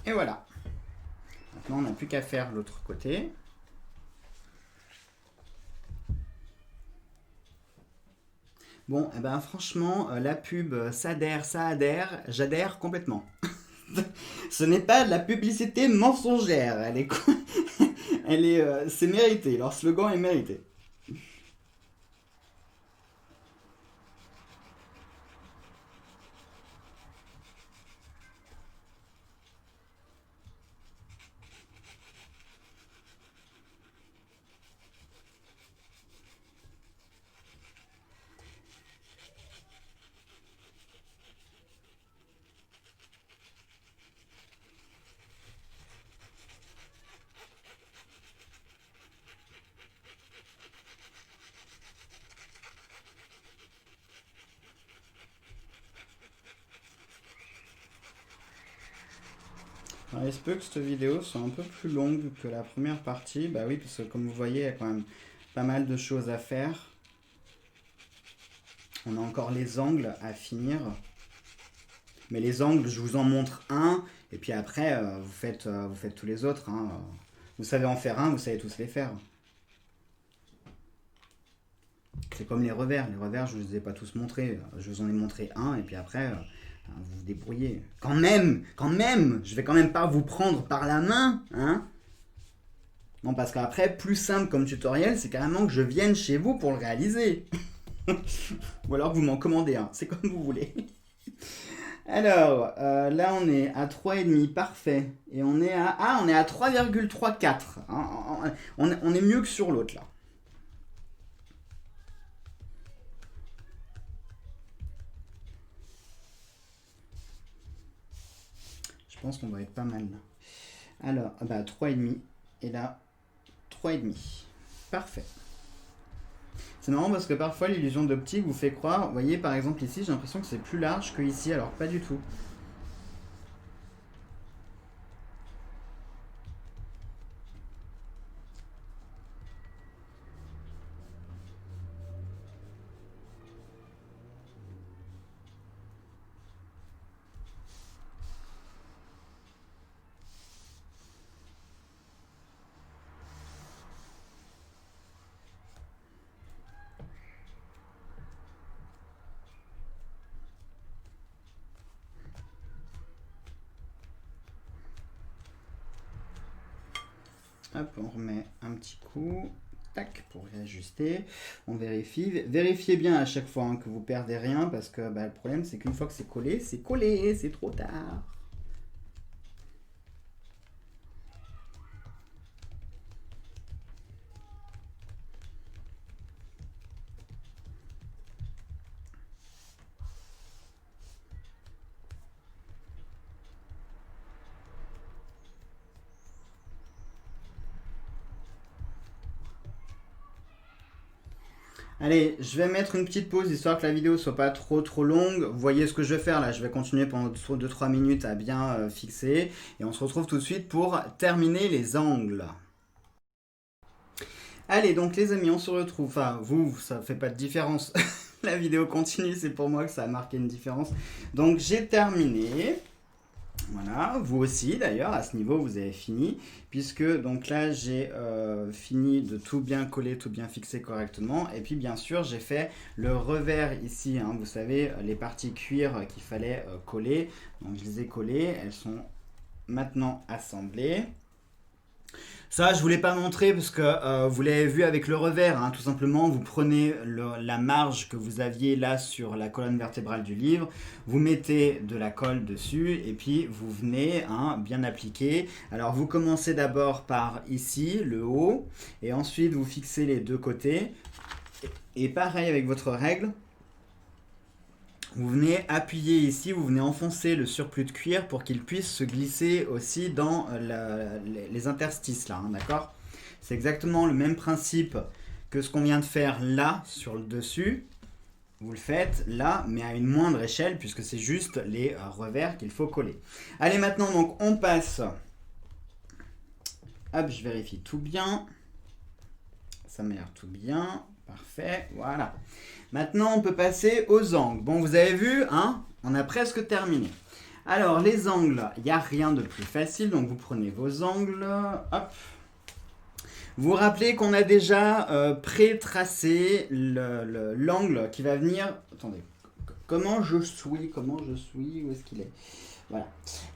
Et voilà. Maintenant, on n'a plus qu'à faire l'autre côté. Bon, eh ben, franchement, la pub, ça adhère, j'adhère complètement. Ce n'est pas de la publicité mensongère, c'est mérité, leur slogan est mérité. Alors, il se peut que cette vidéo soit un peu plus longue que la première partie. Bah oui, parce que comme vous voyez, il y a quand même pas mal de choses à faire. On a encore les angles à finir. Mais les angles, je vous en montre un. Et puis après, vous faites tous les autres. Hein. Vous savez en faire un, vous savez tous les faire. C'est comme les revers. Les revers, je ne vous ai pas tous montrés. Je vous en ai montré un. Et puis après, vous vous débrouillez. Quand même, je vais quand même pas vous prendre par la main. Hein. Non, parce qu'après, plus simple comme tutoriel, c'est carrément que je vienne chez vous pour le réaliser. Ou alors que vous m'en commandez un. C'est comme vous voulez. Alors, là on est à 3,5, parfait. Et on est à... Ah, on est à 3,34. On est mieux que sur l'autre là. Je pense qu'on va être pas mal là. Alors, bah 3,5. Et là, 3,5. Parfait. C'est marrant parce que parfois l'illusion d'optique vous fait croire, vous voyez par exemple ici, j'ai l'impression que c'est plus large que ici, alors pas du tout. Hop, on remet un petit coup. Tac, pour réajuster. On vérifie. Vérifiez bien à chaque fois hein, que vous perdez rien parce que bah, le problème c'est qu'une fois que c'est collé, c'est trop tard. Allez, je vais mettre une petite pause histoire que la vidéo soit pas trop longue. Vous voyez ce que je vais faire là, je vais continuer pendant 2-3 minutes à bien fixer. Et on se retrouve tout de suite pour terminer les angles. Allez, donc les amis, on se retrouve. Enfin, vous, ça fait pas de différence. La vidéo continue, c'est pour moi que ça a marqué une différence. Donc j'ai terminé. Voilà, vous aussi d'ailleurs, à ce niveau vous avez fini, puisque donc là j'ai fini de tout bien coller, tout bien fixer correctement, et puis bien sûr j'ai fait le revers ici, hein, vous savez, les parties cuir qu'il fallait coller, donc je les ai collées, elles sont maintenant assemblées. Ça, je ne voulais pas montrer parce que vous l'avez vu avec le revers. Hein, tout simplement, vous prenez la marge que vous aviez là sur la colonne vertébrale du livre, vous mettez de la colle dessus et puis vous venez bien appliquer. Alors, vous commencez d'abord par ici, le haut, et ensuite vous fixez les deux côtés. Et pareil avec votre règle. Vous venez appuyer ici, vous venez enfoncer le surplus de cuir pour qu'il puisse se glisser aussi dans les interstices là, hein, d'accord? C'est exactement le même principe que ce qu'on vient de faire là sur le dessus. Vous le faites là, mais à une moindre échelle puisque c'est juste les revers qu'il faut coller. Allez, maintenant donc on passe. Hop, je vérifie tout bien. Ça m'a l'air tout bien. Parfait, voilà. Maintenant, on peut passer aux angles. Bon, vous avez vu, hein, on a presque terminé. Alors, les angles, il n'y a rien de plus facile. Donc, vous prenez vos angles. Hop. Vous vous rappelez qu'on a déjà pré-tracé l'angle qui va venir... Attendez, comment je suis, où est-ce qu'il est? Voilà.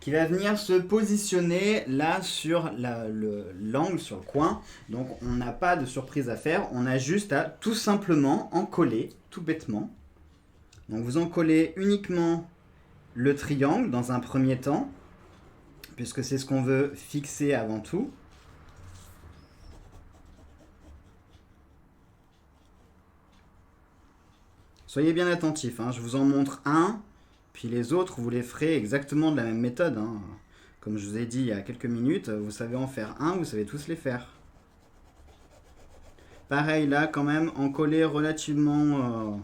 Qui va venir se positionner là sur l'angle, sur le coin. Donc on n'a pas de surprise à faire. On a juste à tout simplement en coller, tout bêtement. Donc vous en collez uniquement le triangle dans un premier temps, puisque c'est ce qu'on veut fixer avant tout. Soyez bien attentifs, hein. Je vous en montre un. Puis les autres, vous les ferez exactement de la même méthode. Hein. Comme je vous ai dit il y a quelques minutes, vous savez en faire un, vous savez tous les faire. Pareil là, quand même, en coller relativement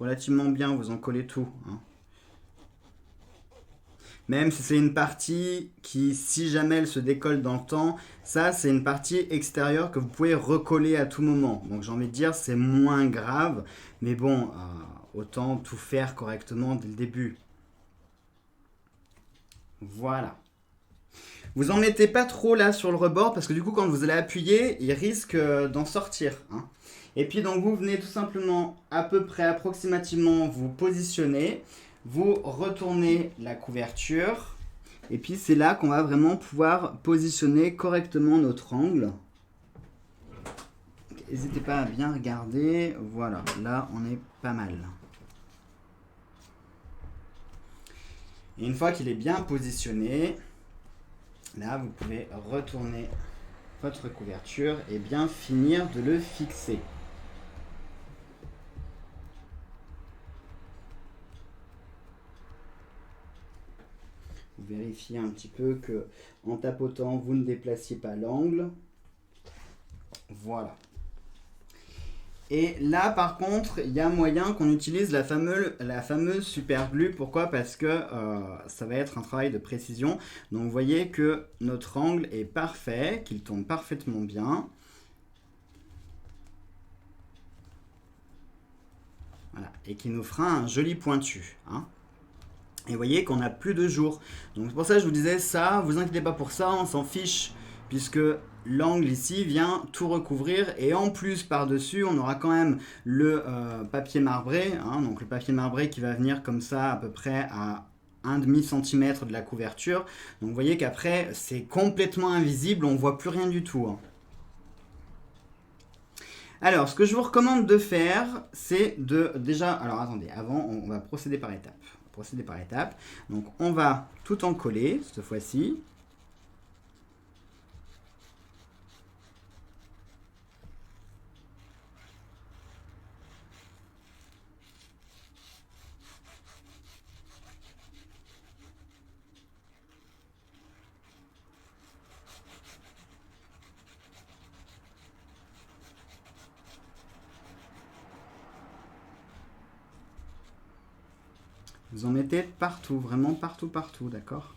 bien, vous en collez tout. Hein. Même si c'est une partie qui, si jamais elle se décolle dans le temps, ça c'est une partie extérieure que vous pouvez recoller à tout moment. Donc j'ai envie de dire c'est moins grave, mais bon, autant tout faire correctement dès le début. Voilà. Vous en mettez pas trop là sur le rebord parce que du coup quand vous allez appuyer, il risque d'en sortir, hein. Et puis donc vous venez tout simplement à peu près approximativement vous positionner, vous retournez la couverture et puis c'est là qu'on va vraiment pouvoir positionner correctement notre angle. N'hésitez pas à bien regarder, voilà, là on est pas mal. Et une fois qu'il est bien positionné, là vous pouvez retourner votre couverture et bien finir de le fixer. Vous vérifiez un petit peu que en tapotant vous ne déplaciez pas l'angle. Voilà. Et là par contre il y a moyen qu'on utilise la fameuse super glue. Pourquoi? Parce que ça va être un travail de précision. Donc vous voyez que notre angle est parfait, qu'il tourne parfaitement bien. Voilà. Et qui nous fera un joli pointu, hein. Et vous voyez qu'on n'a plus de jour. Donc c'est pour ça que je vous disais ça, vous inquiétez pas pour ça, on s'en fiche, puisque l'angle ici vient tout recouvrir. Et en plus par-dessus, on aura quand même le papier marbré, hein, donc le papier marbré qui va venir comme ça à peu près à 1,5 cm de la couverture. Donc vous voyez qu'après c'est complètement invisible, on ne voit plus rien du tout, hein. Alors, ce que je vous recommande de faire, c'est de déjà... Alors, attendez, avant, on va procéder par étapes. Donc, on va tout en coller, cette fois-ci. Vous en mettez partout, vraiment partout, d'accord?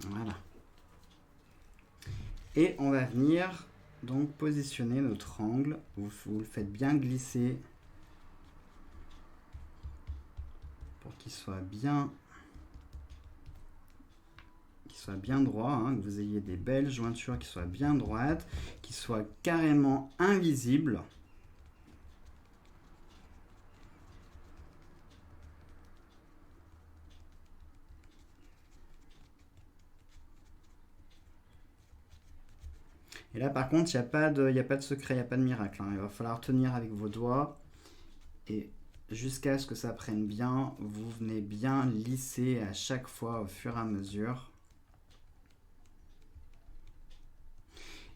Voilà. Et on va venir donc positionner notre angle. Vous le faites bien glisser pour qu'il soit bien droit, hein, que vous ayez des belles jointures qui soient bien droites, qui soient carrément invisibles. Et là par contre, il n'y a pas de secret, il n'y a pas de miracle, hein. Il va falloir tenir avec vos doigts et jusqu'à ce que ça prenne bien, vous venez bien lisser à chaque fois au fur et à mesure.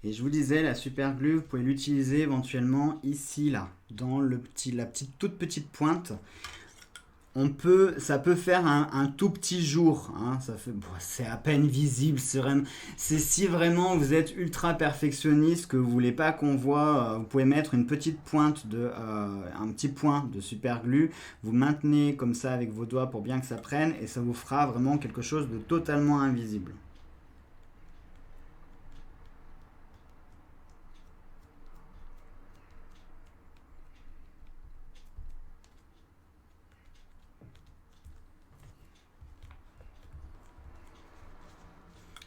Et je vous disais, la super glue, vous pouvez l'utiliser éventuellement ici, là, dans toute petite pointe. Ça peut faire un tout petit jour, hein, c'est à peine visible. C'est si vraiment vous êtes ultra perfectionniste que vous voulez pas qu'on voit, vous pouvez mettre une petite pointe un petit point de super glue. Vous maintenez comme ça avec vos doigts pour bien que ça prenne et ça vous fera vraiment quelque chose de totalement invisible.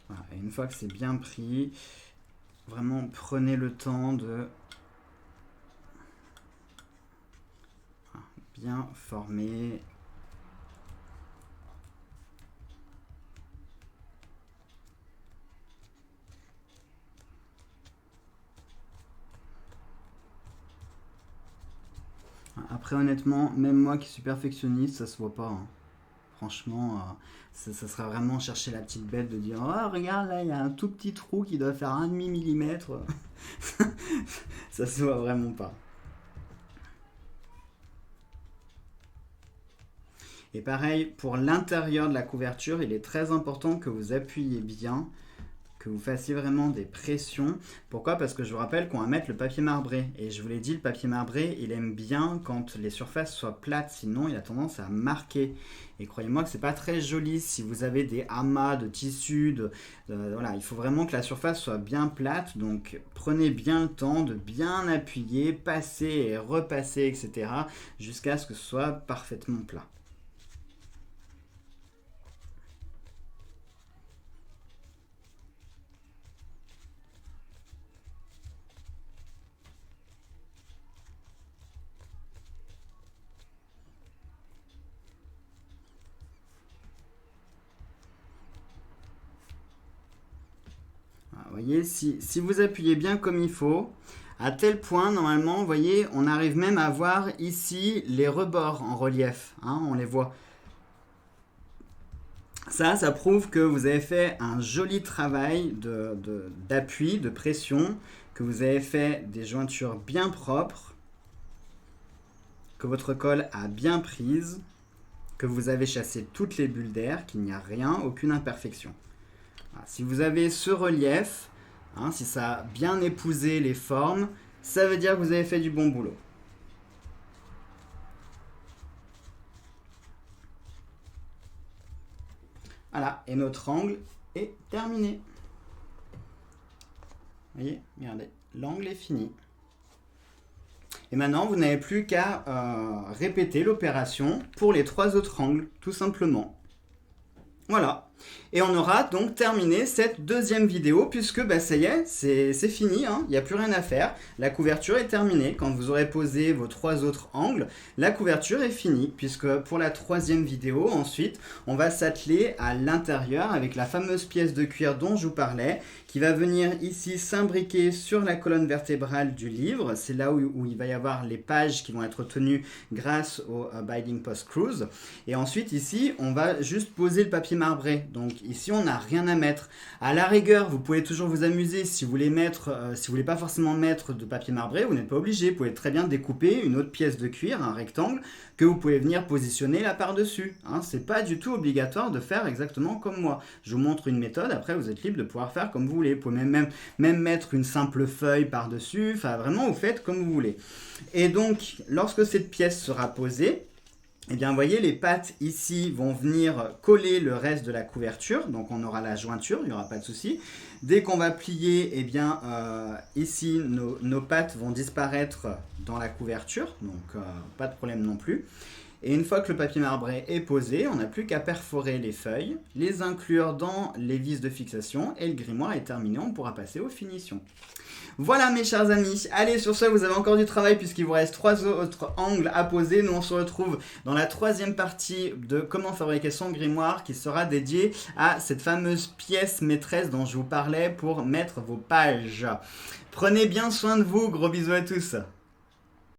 Voilà. Et une fois que c'est bien pris, vraiment prenez le temps de bien former. Après honnêtement, même moi qui suis perfectionniste, ça se voit pas, hein. Franchement, ça sera vraiment chercher la petite bête de dire oh regarde là il y a un tout petit trou qui doit faire 1,5 mm. Ça se voit vraiment pas. Et pareil, pour l'intérieur de la couverture, il est très important que vous appuyiez bien, que vous fassiez vraiment des pressions. Pourquoi? Parce que je vous rappelle qu'on va mettre le papier marbré. Et je vous l'ai dit, le papier marbré, il aime bien quand les surfaces soient plates, sinon il a tendance à marquer. Et croyez-moi que c'est pas très joli si vous avez des amas de tissu. Voilà, il faut vraiment que la surface soit bien plate. Donc prenez bien le temps de bien appuyer, passer et repasser, etc. jusqu'à ce que ce soit parfaitement plat. Vous voyez, si vous appuyez bien comme il faut, à tel point, normalement, vous voyez, on arrive même à voir ici les rebords en relief. Hein, on les voit. Ça prouve que vous avez fait un joli travail d'appui, de pression, que vous avez fait des jointures bien propres, que votre colle a bien prise, que vous avez chassé toutes les bulles d'air, qu'il n'y a rien, aucune imperfection. Voilà. Si vous avez ce relief, hein, si ça a bien épousé les formes, ça veut dire que vous avez fait du bon boulot. Voilà, et notre angle est terminé. Vous voyez, regardez, l'angle est fini. Et maintenant, vous n'avez plus qu'à répéter l'opération pour les 3 autres angles, tout simplement. Voilà. Et on aura donc terminé cette deuxième vidéo puisque ça y est, c'est fini, hein, il n'y a plus rien à faire. La couverture est terminée. Quand vous aurez posé vos 3 autres angles, la couverture est finie puisque pour la troisième vidéo, ensuite, on va s'atteler à l'intérieur avec la fameuse pièce de cuir dont je vous parlais qui va venir ici s'imbriquer sur la colonne vertébrale du livre. C'est là où il va y avoir les pages qui vont être tenues grâce au Binding Post Screws. Et ensuite ici, on va juste poser le papier marbré. Donc ici, on n'a rien à mettre. À la rigueur, vous pouvez toujours vous amuser si vous voulez si vous voulez pas forcément mettre de papier marbré, vous n'êtes pas obligé. Vous pouvez très bien découper une autre pièce de cuir, un rectangle, que vous pouvez venir positionner là par-dessus. Hein, c'est pas du tout obligatoire de faire exactement comme moi. Je vous montre une méthode, après vous êtes libre de pouvoir faire comme vous voulez. Vous pouvez même mettre une simple feuille par-dessus. Enfin, vraiment, vous faites comme vous voulez. Et donc, lorsque cette pièce sera posée, eh bien, vous voyez, les pattes ici vont venir coller le reste de la couverture. Donc, on aura la jointure, il n'y aura pas de souci. Dès qu'on va plier, eh bien, ici, nos pattes vont disparaître dans la couverture. Donc, pas de problème non plus. Et une fois que le papier marbré est posé, on n'a plus qu'à perforer les feuilles, les inclure dans les vis de fixation et le grimoire est terminé, on pourra passer aux finitions. Voilà mes chers amis, allez sur ce vous avez encore du travail puisqu'il vous reste 3 autres angles à poser. Nous on se retrouve dans la troisième partie de comment fabriquer son grimoire qui sera dédiée à cette fameuse pièce maîtresse dont je vous parlais pour mettre vos pages. Prenez bien soin de vous, gros bisous à tous.